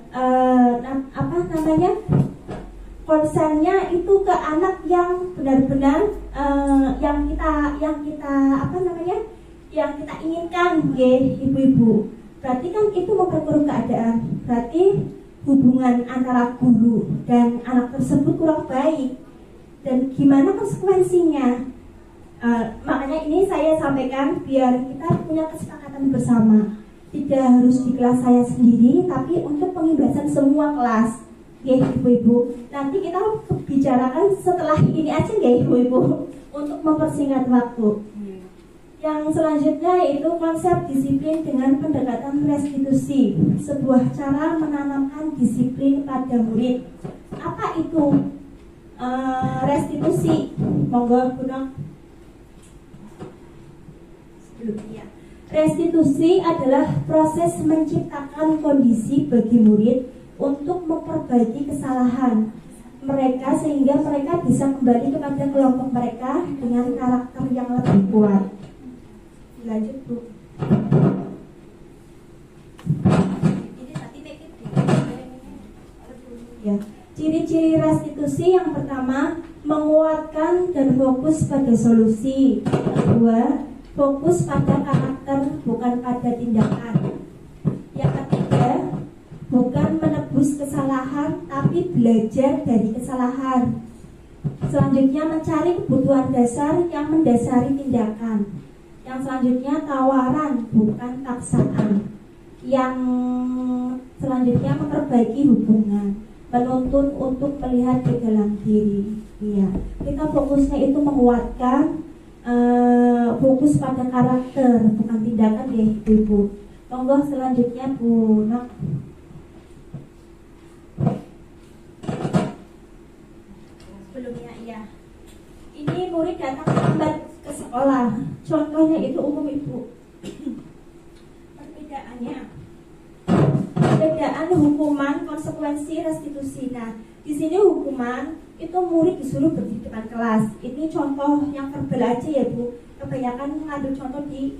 S2: konsennya itu ke anak yang benar-benar yang kita inginkan ya ibu-ibu. Berarti kan itu memperkeruh keadaan, berarti hubungan antara guru dan anak tersebut kurang baik. Dan gimana konsekuensinya? Makanya ini saya sampaikan biar kita punya kesepakatan bersama. Tidak harus di kelas saya sendiri, tapi untuk penghibasan semua kelas. Ya ibu-ibu, nanti kita bicarakan setelah ini aja ya ibu-ibu, untuk mempersingkat waktu. Yang selanjutnya yaitu konsep disiplin dengan pendekatan restitusi, sebuah cara menanamkan disiplin pada murid. Apa itu restitusi? Monggo Gunung. Sebelumnya, restitusi adalah proses menciptakan kondisi bagi murid untuk memperbaiki kesalahan mereka sehingga mereka bisa kembali kepada kelompok mereka dengan karakter yang lebih kuat. Lanjut Bu. Ini tadi Ciri-ciri restitusi yang pertama, menguatkan dan fokus pada solusi. Yang kedua, fokus pada karakter bukan pada tindakan. Yang ketiga, bukan menebus kesalahan tapi belajar dari kesalahan. Selanjutnya, mencari kebutuhan dasar yang mendasari tindakan. Yang selanjutnya, tawaran bukan paksaan. Yang selanjutnya, memperbaiki hubungan, menuntun untuk melihat ke dalam diri. Iya, kita fokusnya itu menguatkan, fokus pada karakter bukan tindakan ya ibu. Monggo selanjutnya Bu Nak. Sebelumnya iya, ini murid datang lambat ke sekolah. Contohnya itu umum ibu. Perbedaan hukuman, konsekuensi, restitusi. Nah, di sini hukuman itu murid disuruh berdiri depan kelas. Ini contoh yang verbal aja ya Bu. Kebanyakan mengambil contoh di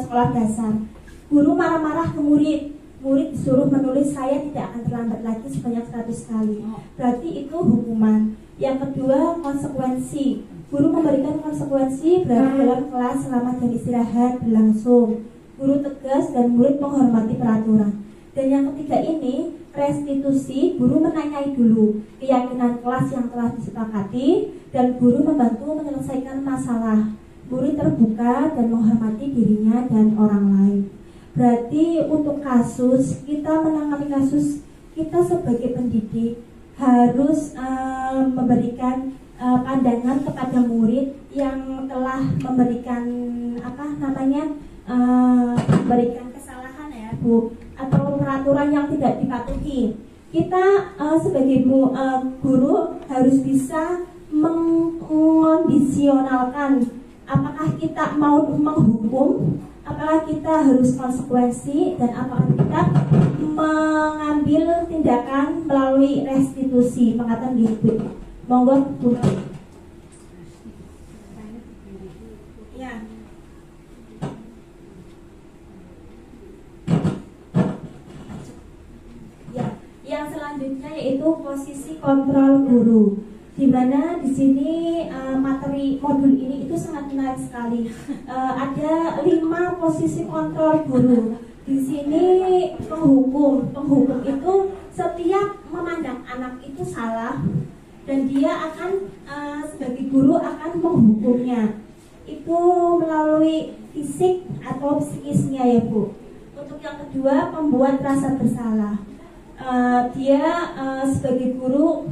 S2: sekolah dasar. Guru marah-marah ke murid. Murid disuruh menulis saya tidak akan terlambat lagi sebanyak 100 kali. Berarti itu hukuman. Yang kedua, konsekuensi. Guru memberikan konsekuensi berarti dalam kelas selama jam istirahat berlangsung. Guru tegas dan murid menghormati peraturan. Dan yang ketiga ini, restitusi. Guru menanyai dulu keyakinan kelas yang telah disepakati dan guru membantu menyelesaikan masalah. Murid terbuka dan menghormati dirinya dan orang lain. Berarti untuk kasus, kita menangani kasus, kita sebagai pendidik harus memberikan pandangan kepada murid yang telah memberikan memberikan kesalahan ya Bu, atau peraturan yang tidak dipatuhi. Kita sebagai guru harus bisa mengondisionalkan apakah kita mau menghukum, apakah kita harus konsekuensi, dan apakah kita mengambil tindakan melalui restitusi. Mengatakan gitu. Monggo Bu. Ya. Ya, yang selanjutnya yaitu posisi kontrol guru. Di mana di sini materi modul ini itu sangat menarik sekali. Ada 5 posisi kontrol guru. Di sini penghukum itu setiap memandang anak itu salah dan dia akan sebagai guru akan menghukumnya. Itu melalui fisik atau psikisnya ya Bu. Untuk yang kedua, membuat rasa bersalah. Dia sebagai guru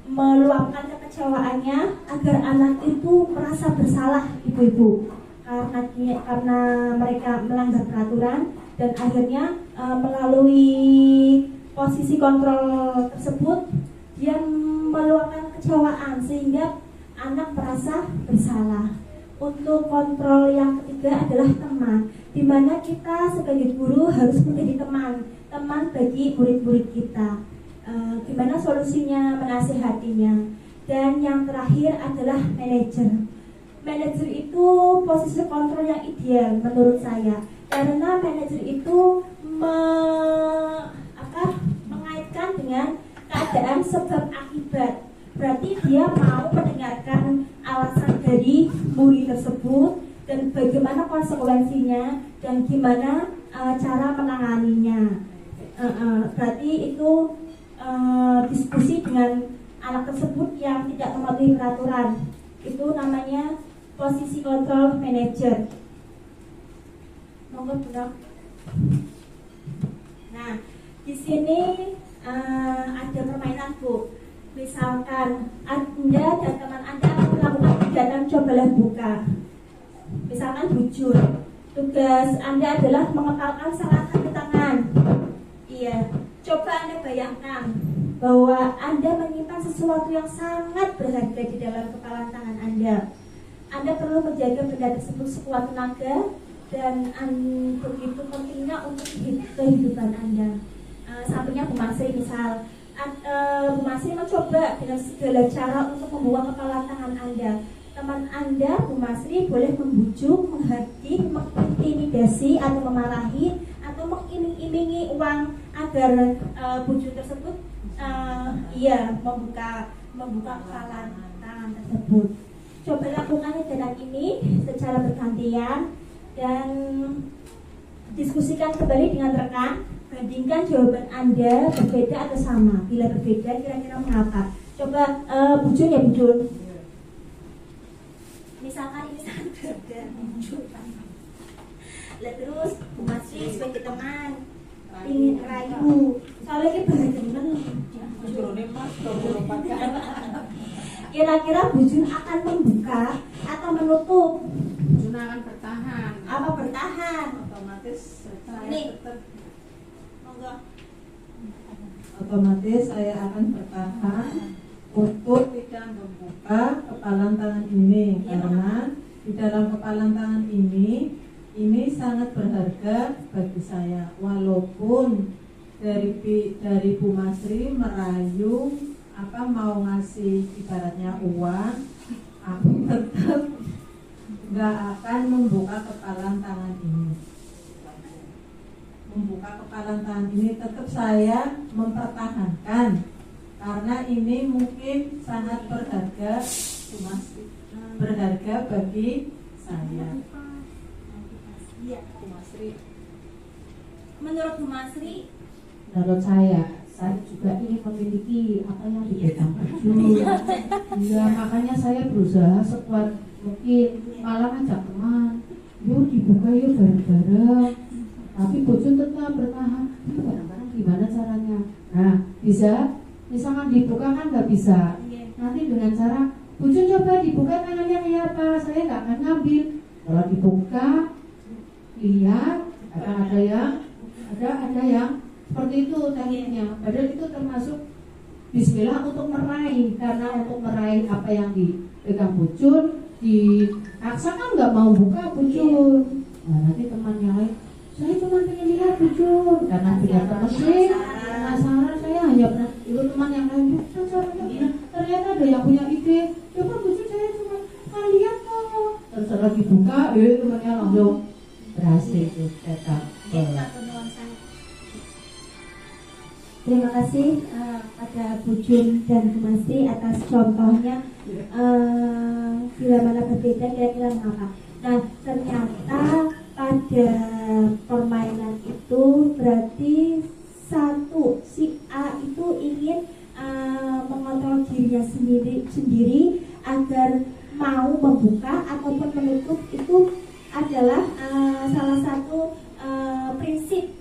S2: meluapkan kekecewaannya agar anak itu merasa bersalah ibu-ibu karena mereka melanggar peraturan, dan akhirnya melalui posisi kontrol tersebut dia meluapkan kekecewaan sehingga anak merasa bersalah. Untuk kontrol yang ketiga adalah teman, di mana kita sebagai guru harus menjadi teman bagi murid-murid kita. Gimana solusinya, menasihatinya. Dan yang terakhir adalah manajer. Manajer itu posisi kontrol yang ideal menurut saya, karena manajer itu mengaitkan dengan keadaan sebab akibat. Berarti dia mau mendengarkan alasan dari murid tersebut dan bagaimana konsekuensinya dan gimana cara menanganinya. Berarti itu diskusi dengan anak tersebut yang tidak mematuhi peraturan. Itu namanya posisi kontrol manager. Monggo Bu. Nah, di sini ada permainan Bu. Misalkan Anda dan teman Anda melakukan kegiatan cobalah buka. Misalkan bujur. Tugas Anda adalah mengepalkan salah satu tangan. Iya. Coba Anda bayangkan bahwa Anda menyimpan sesuatu yang sangat berharga di dalam kepalan tangan Anda. Anda perlu menjaga benda tersebut sekuat tenaga dan begitu pentingnya untuk kehidupan Anda. Sampainya Bu Masri misal, Bu Masri mencoba dengan segala cara untuk membuang kepala tangan Anda. Teman Anda, Bu Masri, boleh membujuk, menghardik, mengintimidasi atau memarahi atau mengiming-imingi uang agar bujur tersebut membuka kepalan tangan tersebut. Coba lakukan gerakan ini secara bergantian dan diskusikan kembali dengan rekan. Bandingkan jawaban Anda berbeda atau sama. Bila berbeda, kira-kira mengapa? Coba Bujun ya Bujun.
S1: Misalkan ini sangat berbeda, lah terus Bu Masri sebagai teman ingin rayu,
S2: Soalnya ini benar-benar kira-kira Bujun akan membuka atau menutup?
S3: Bujun akan bertahan.
S2: Apa bertahan?
S3: Otomatis saya
S1: Nih.
S3: tetap
S1: monggo.
S5: Otomatis saya akan bertahan untuk tidak membuka kepalan tangan ini, karena di dalam kepalan tangan ini sangat berharga bagi saya. Walaupun dari Bu Masri merayu mau ngasih ibaratnya uang, aku tetap nggak akan membuka kepalan tangan ini. Membuka kepalan tangan ini tetap saya mempertahankan, karena ini mungkin sangat berharga, berharga bagi saya.
S1: Iya.
S3: Bu Masri.
S1: Menurut Bu Masri,
S4: Menurut saya juga ingin memiliki apa yang dipegang Bujun. Ya, makanya saya berusaha sekuat mungkin, malah ngajak teman, yuk dibuka yuk bareng-bareng. Tapi Bujun tetap bertahan, yuk bareng-bareng gimana caranya? Nah, bisa, misalkan dibuka kan nggak bisa. Nanti dengan cara Bujun coba dibuka tangannya kayak apa, saya nggak akan ngambil. Kalau dibuka, lihat, akan ada yang seperti itu tekniknya. Padahal itu termasuk bismillah untuk meraih, karena untuk meraih apa yang dipegang Bujun, dipaksa kan nggak mau buka Bujun. Nah, nanti temannya lain, saya cuma pengen lihat Bujun, karena punya teman penasaran. Saya hanya pernah itu teman yang lain, ternyata ada yang punya ide, coba Bujun saya cuma lihat kok. Terus lagi buka, temannya langsung berhasil itu cetak.
S2: Terima kasih pada Bujun dan Bu Masri atas contohnya. Bila mana berbeda, kira-kira mengapa? Nah, ternyata pada permainan itu berarti satu, si A itu ingin mengontrol dirinya sendiri agar mau membuka ataupun menutup. Itu adalah salah satu prinsip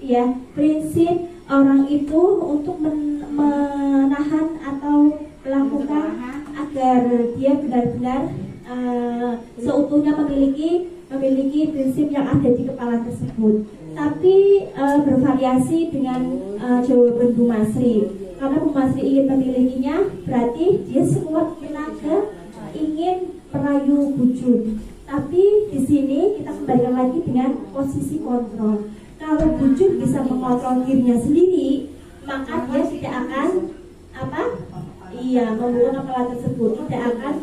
S2: orang itu untuk menahan atau melakukan agar dia benar-benar seutuhnya memiliki prinsip yang ada di kepala tersebut. Tapi bervariasi dengan jawaban Bu Masri, karena Bu Masri ingin memilikinya, berarti dia sekuat tenaga ingin merayu Bujun. Tapi di sini kita kembalikan lagi dengan posisi kontrol. Kalau Bujun bisa mengontrol dirinya sendiri, maka dia tidak akan membuka kepala tersebut, tidak akan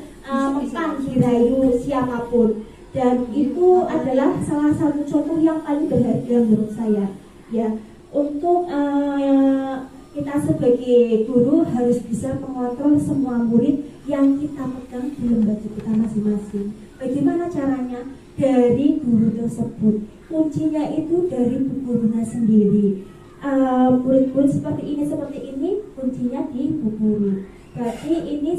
S2: mempan dirayu siapapun. Dan itu adalah salah satu contoh yang paling berharga menurut saya. Ya, untuk kita sebagai guru harus bisa mengontrol semua murid yang kita pegang di lembaga kita masing-masing. Bagaimana caranya? Dari guru tersebut. Kuncinya itu dari gurunya sendiri. Murid-murid seperti ini kuncinya di bu guru. Berarti ini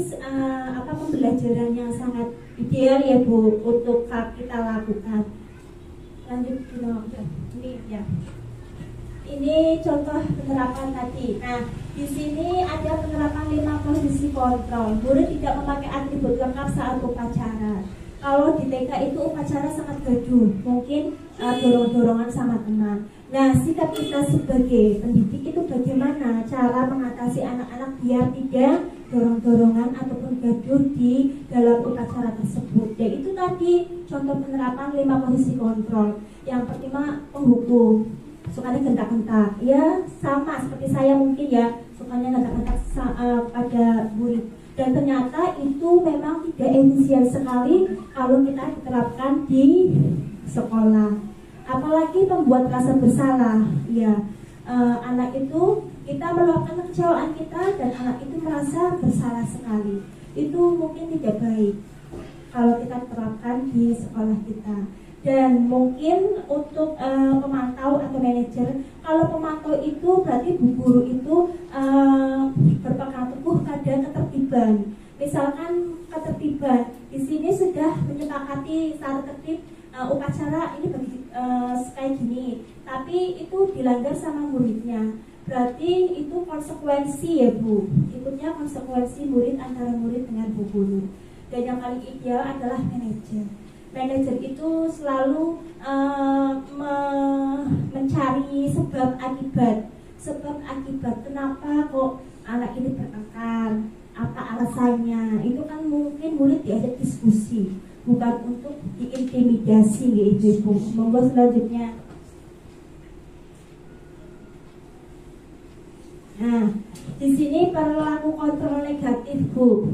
S2: pembelajaran yang sangat ideal ya Bu untuk kita lakukan. Lanjut ini ya. Ini contoh penerapan tadi. Nah, di sini ada penerapan 5 posisi kontrol. Murid tidak memakai atribut lengkap saat upacara. Kalau di TK itu upacara sangat gaduh, mungkin dorong-dorongan sama teman. Nah, sikap kita sebagai pendidik itu bagaimana cara mengatasi anak-anak biar tidak dorong-dorongan ataupun gaduh di dalam upacara tersebut. Dan itu tadi contoh penerapan 5 posisi kontrol. Yang pertama, penghukum. Sukanya gentak-gentak, ya sama seperti saya mungkin ya, sukanya gentak-gentak pada murid. Dan ternyata itu memang tidak efisien sekali kalau kita diterapkan di sekolah. Apalagi membuat rasa bersalah, ya anak itu Kita meluapkan kekecewaan kita dan anak itu merasa bersalah sekali. Itu mungkin tidak baik kalau kita terapkan di sekolah kita. Dan mungkin untuk pemantau atau manajer, kalau pemantau itu berarti bu guru itu berpegang teguh pada ketertiban. Misalkan ketertiban, di sini sudah menyepakati secara tertib upacara ini bagi kayak gini, tapi itu dilanggar sama muridnya. Berarti itu konsekuensi ya Bu, ikutnya konsekuensi murid antara murid dengan bu guru. Dan yang paling ideal adalah manajer. Manajer itu selalu mencari sebab akibat kenapa kok anak ini bertengkar, apa alasannya. Itu kan mungkin murid diajak diskusi, bukan untuk diintimidasi gitu Bu. Monggo selanjutnya. Nah, di sini perilaku kontrol negatif Bu.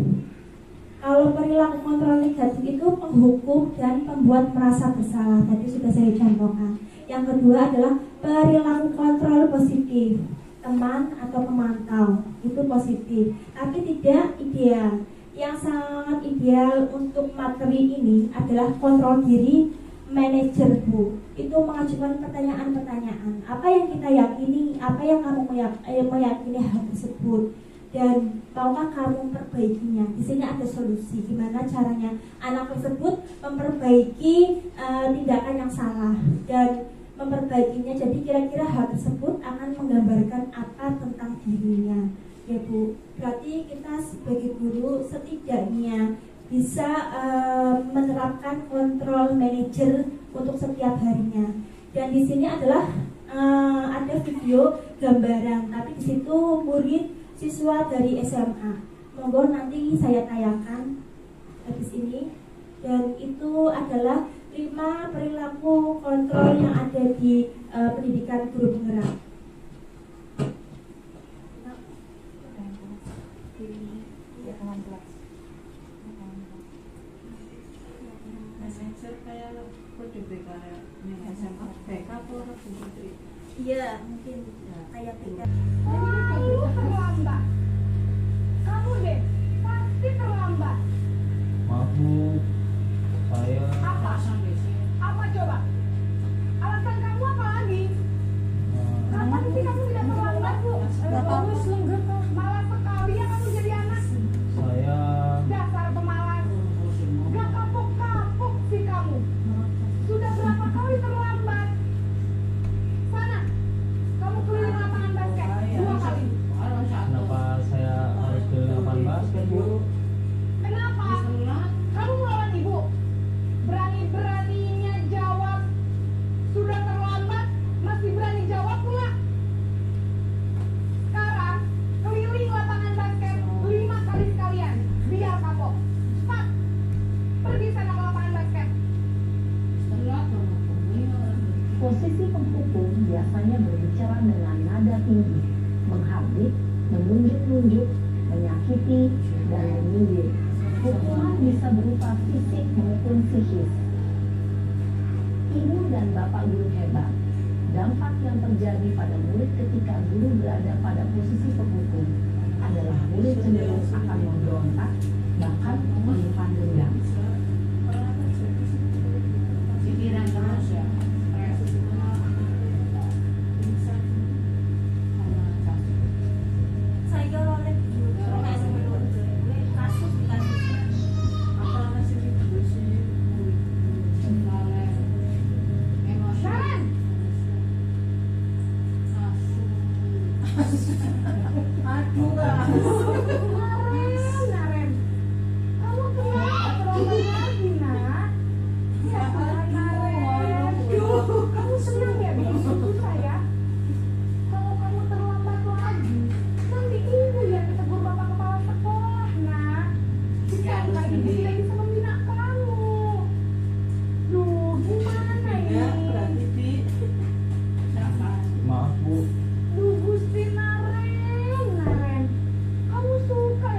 S2: Kalau perilaku kontrol negatif itu penghukum dan pembuat merasa bersalah. Tadi sudah saya contohkan. Yang kedua adalah perilaku kontrol positif. Teman atau pemantau itu positif, tapi tidak ideal. Yang sangat ideal untuk materi ini adalah kontrol diri manajer Bu. Itu mengajukan pertanyaan-pertanyaan. Apa yang kita yakini? Apa yang kamu meyakini hal tersebut? Dan maukah kamu memperbaikinya? Di sini ada solusi gimana caranya anak tersebut memperbaiki tindakan yang salah dan memperbaikinya. Jadi kira-kira hal tersebut akan menggambarkan apa tentang dirinya, ya Bu. Berarti kita sebagai guru setidaknya bisa menerapkan kontrol manajer untuk setiap harinya. Dan di sini adalah ada video gambaran, tapi di situ murid siswa dari SMA. Monggo nanti saya tayangkan habis ini. Dan itu adalah 5 perilaku kontrol yang ada di pendidikan guru penggerak.
S3: Manajer kayak kudu kayak SMA TK atau putri.
S2: Iya, mungkin kayak tinggal.
S6: Kamu terlambat. Kamu deh pasti terlambat.
S7: Maaf Bu, saya
S6: Apa? Apa coba? Alasan kamu apa lagi? Kapan sih kamu tidak terlambat Bu? Malas sekali ya kamu jadi anak.
S7: saya
S6: Dasar pemalas. Gak kapok-kapok sih kamu. Sudah berapa kali terlambat? Sana, kamu keliling lapangan basket 2 kali.
S7: kenapa saya harus ke lapangan basket Bu?
S6: Kenapa? Kamu melawan ibu. Berani-beraninya jawab. Sudah terlambat, masih berani jawab pula. Sekarang, keliling lapangan basket 5 kali sekalian. Biar kapok. Cepat. Pergi sana ke lapangan basket.
S8: Posisi penghukum biasanya berbicara dengan nada tinggi, menghardik, menunjuk-nunjuk, menyakiti, dan menyindir. Hukuman bisa berupa fisik maupun psikis. Ibu dan bapak guru hebat. Dampak yang terjadi pada murid ketika guru berada pada posisi penghukum adalah murid cenderung akan memberontak, bahkan menyimpan dendam.
S3: Pikiran terus ya.
S1: Saya oleh kasus
S6: Sharon! Naren. Kamu kenapa terlambat lagi, nak? Ya, Naren. Kamu senang ya bikin susu saya? Kalau kamu terlambat lagi, nanti ibu yang ditegur bapak kepala sekolah, nak. Kita lagi tidak bisa membina kamu. Duh, gimana ini?
S7: Maaf Bu,
S6: Duh, Gusti Naren. Kamu suka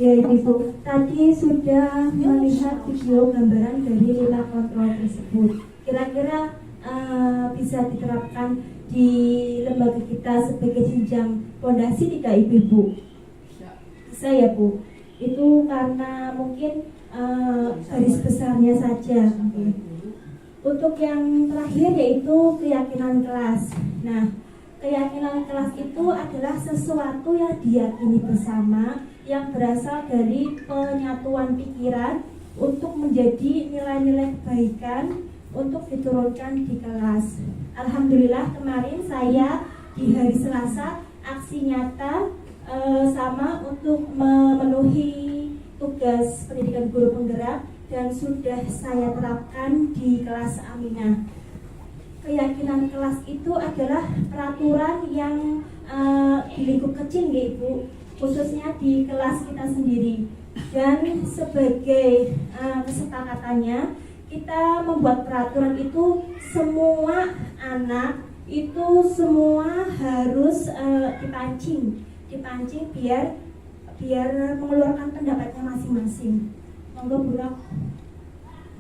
S2: Ya Ibu, tadi sudah melihat video gambaran dari 5 kontrol tersebut. Kira-kira bisa diterapkan di lembaga kita sebagai jenjang fondasi tidak Ibu? Bisa ya Bu. Itu karena mungkin garis besarnya saja. Untuk yang terakhir yaitu keyakinan kelas. Nah, keyakinan kelas itu adalah sesuatu yang diyakini bersama, yang berasal dari penyatuan pikiran untuk menjadi nilai-nilai kebaikan untuk diturunkan di kelas. Alhamdulillah kemarin saya di hari Selasa aksi nyata sama untuk memenuhi tugas pendidikan guru penggerak dan sudah saya terapkan di kelas Aminah. Keyakinan kelas itu adalah peraturan yang di lingkup kecil ya Ibu, khususnya di kelas kita sendiri. Dan sebagai kesepakatannya, kita membuat peraturan itu semua anak itu semua harus dipancing biar mengeluarkan pendapatnya masing-masing. Monggo Bu Nok.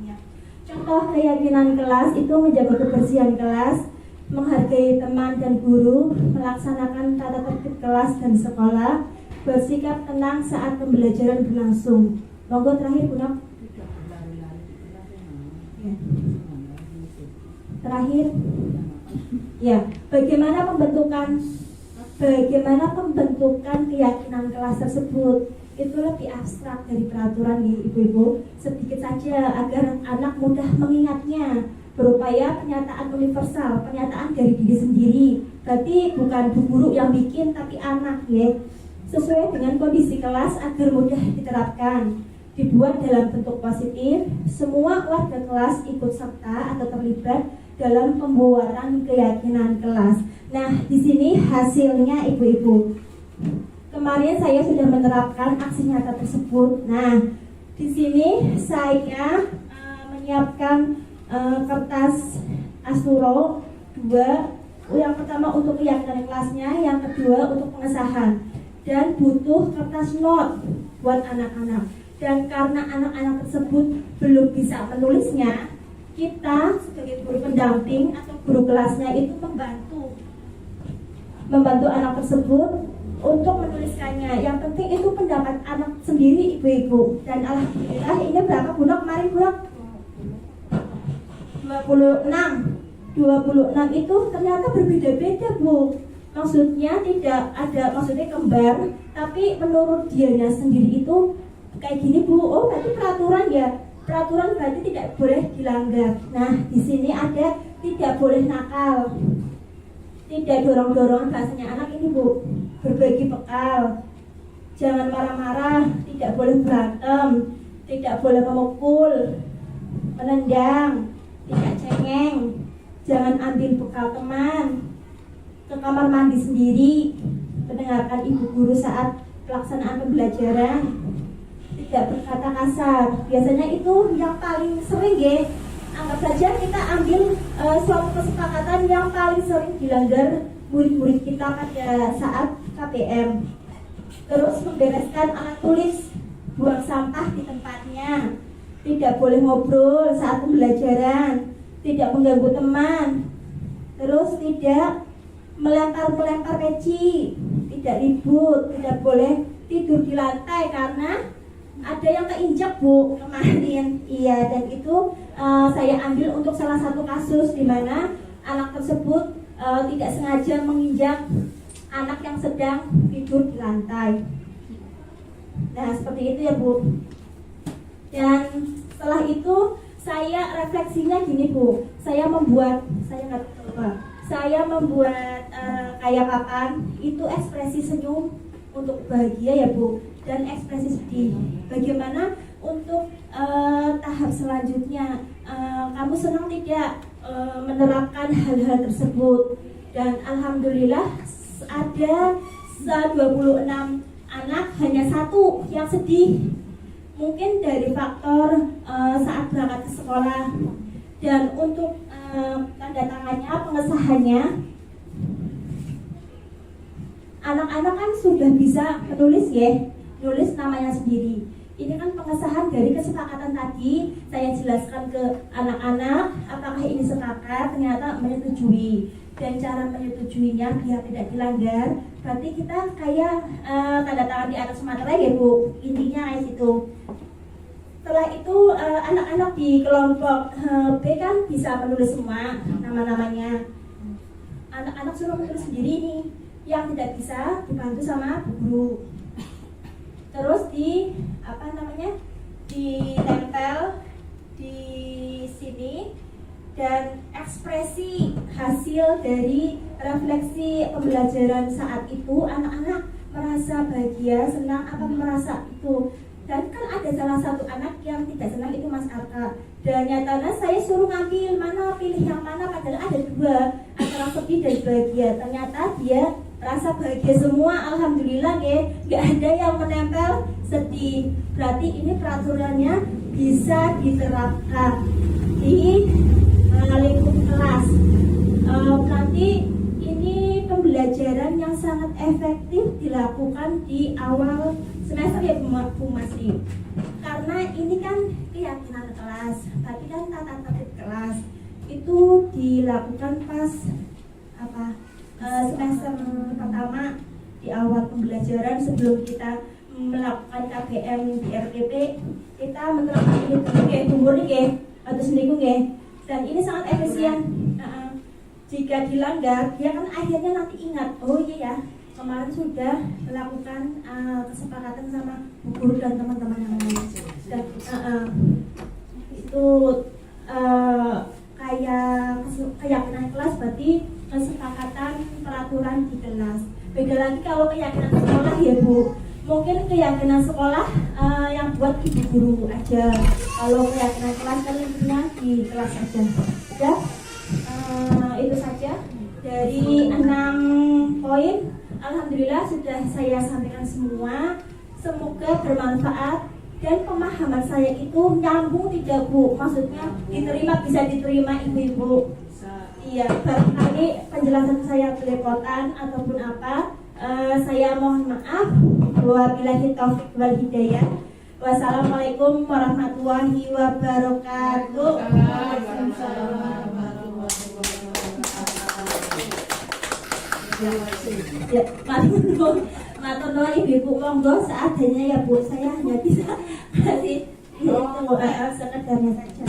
S2: Ya. Contoh keyakinan kelas itu menjaga kebersihan kelas, menghargai teman dan guru, melaksanakan tata tertib kelas dan sekolah, bersikap tenang saat pembelajaran berlangsung. Monggo terakhir Bu Nok. Ya. Terakhir, ya, bagaimana pembentukan keyakinan kelas tersebut? Itu lebih abstrak dari peraturan nih Ibu-ibu, sedikit saja agar anak mudah mengingatnya, berupaya penyataan universal, penyataan dari diri sendiri. Berarti bukan bu guru yang bikin tapi anak ya, sesuai dengan kondisi kelas agar mudah diterapkan, dibuat dalam bentuk positif, semua warga kelas ikut serta atau terlibat dalam pembuatan keyakinan kelas. Nah, di sini hasilnya Ibu-ibu. Kemarin saya sudah menerapkan aksi nyata tersebut. Nah, di sini saya menyiapkan kertas Asturo 2. Yang pertama untuk keyakinan kelasnya, yang kedua untuk pengesahan. Dan butuh kertas note buat anak-anak. Dan karena anak-anak tersebut belum bisa menulisnya, kita sebagai guru pendamping atau guru kelasnya itu membantu anak tersebut untuk menuliskannya. Yang penting itu pendapat anak sendiri Ibu-ibu. Dan alhamdulillah ini berapa Bu Nok kemarin Bu Nok? 26 itu ternyata berbeda-beda Bu. Maksudnya maksudnya kembar, tapi menurut dianya sendiri itu kayak gini Bu. Oh berarti peraturan ya. Peraturan berarti tidak boleh dilanggar. Nah di sini ada tidak boleh nakal, tidak dorong-dorongan, bahasanya anak ini Bu, berbagi bekal, jangan marah-marah, tidak boleh berantem, tidak boleh memukul, menendang, tidak cengeng, jangan ambil bekal teman, ke kamar mandi sendiri, mendengarkan ibu guru saat pelaksanaan pembelajaran, tidak berkata kasar. Biasanya itu yang paling sering ya. Anggap saja kita ambil suatu kesepakatan yang paling sering dilanggar murid-murid kita pada saat KPM. Terus membereskan alat tulis, buang sampah di tempatnya, tidak boleh ngobrol saat pembelajaran, tidak mengganggu teman, terus tidak melempar peci, tidak ribut, tidak boleh tidur di lantai karena ada yang keinjak Bu kemarin. Iya, dan itu saya ambil untuk salah satu kasus di mana anak tersebut tidak sengaja menginjak anak yang sedang tidur di lantai. Nah seperti itu ya Bu. Dan setelah itu saya refleksinya gini Bu, saya membuat kayak papan itu ekspresi senyum untuk bahagia ya Bu, dan ekspresi sedih. Bagaimana untuk tahap selanjutnya, kamu senang tidak menerapkan hal-hal tersebut? Dan alhamdulillah ada 26 anak, hanya satu yang sedih, mungkin dari faktor saat berangkat ke sekolah. Dan untuk tanda tangannya, pengesahannya, anak-anak kan sudah bisa menulis ya, nulis namanya sendiri. Ini kan pengesahan dari kesepakatan tadi, saya jelaskan ke anak-anak apakah ini sepakat, ternyata menyetujui. Dan cara menyetujuinya biar tidak dilanggar, berarti kita kayak tanda tangan di atas materai ya Bu, intinya kayak gitu. Setelah itu anak-anak di kelompok B kan bisa menulis semua nama-namanya. Anak-anak suruh menulis sendiri nih, yang tidak bisa dibantu sama Bu Guru. Terus ditempel di sini, dan ekspresi hasil dari refleksi pembelajaran saat itu, anak-anak merasa bahagia, senang, apa merasa itu. Dan kan ada salah satu anak yang tidak senang, itu Mas Arka. Dan nyatanya saya suruh ngambil mana, pilih yang mana, padahal ada dua, antara sedih dan bahagia. Ternyata dia rasa bahagia semua, alhamdulillah ya, nggak ada yang menempel sedih. Berarti ini peraturannya bisa diterapkan di lingkup kelas. Berarti ini pembelajaran yang sangat efektif dilakukan di awal semester ya Bu Masri. Karena ini kan keyakinan kelas, tapi kan tata tertib kelas itu dilakukan pas semester pertama di awal pembelajaran sebelum kita melakukan KBM di RTP, kita menerapkan ini kayak umur nih atau sendiri dan ini sangat efisien. Jika dilanggar, dia kan akhirnya nanti ingat, oh iya ya, kemarin sudah melakukan kesepakatan sama Bu Guru dan teman-teman yang lain. Dan itu kayak keyakinan kelas, berarti kesepakatan peraturan di kelas. Beda lagi kalau keyakinan sekolah ya Bu, mungkin keyakinan sekolah yang buat ibu guru aja. Kalau keyakinan kelas kan intinya di kelas aja. Ya, itu saja dari 6 poin. Alhamdulillah sudah saya sampaikan semua. Semoga bermanfaat dan pemahaman saya itu nyambung tidak Bu? Maksudnya diterima, bisa diterima ibu-ibu. Iya, barangkali penjelasan saya belepotan ataupun apa, saya mohon maaf. Wabillahi taufiq wal hidayah. Wassalamualaikum warahmatullahi wabarakatuh. Ya, matur nuwun ibu-ibu, monggo seadanya ya Bu. Saya hanya bisa kasih itu sekedarnya saja.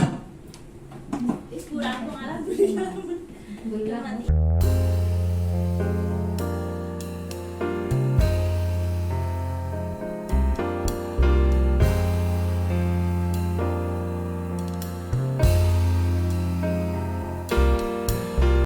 S2: Kurang alhamdulillah.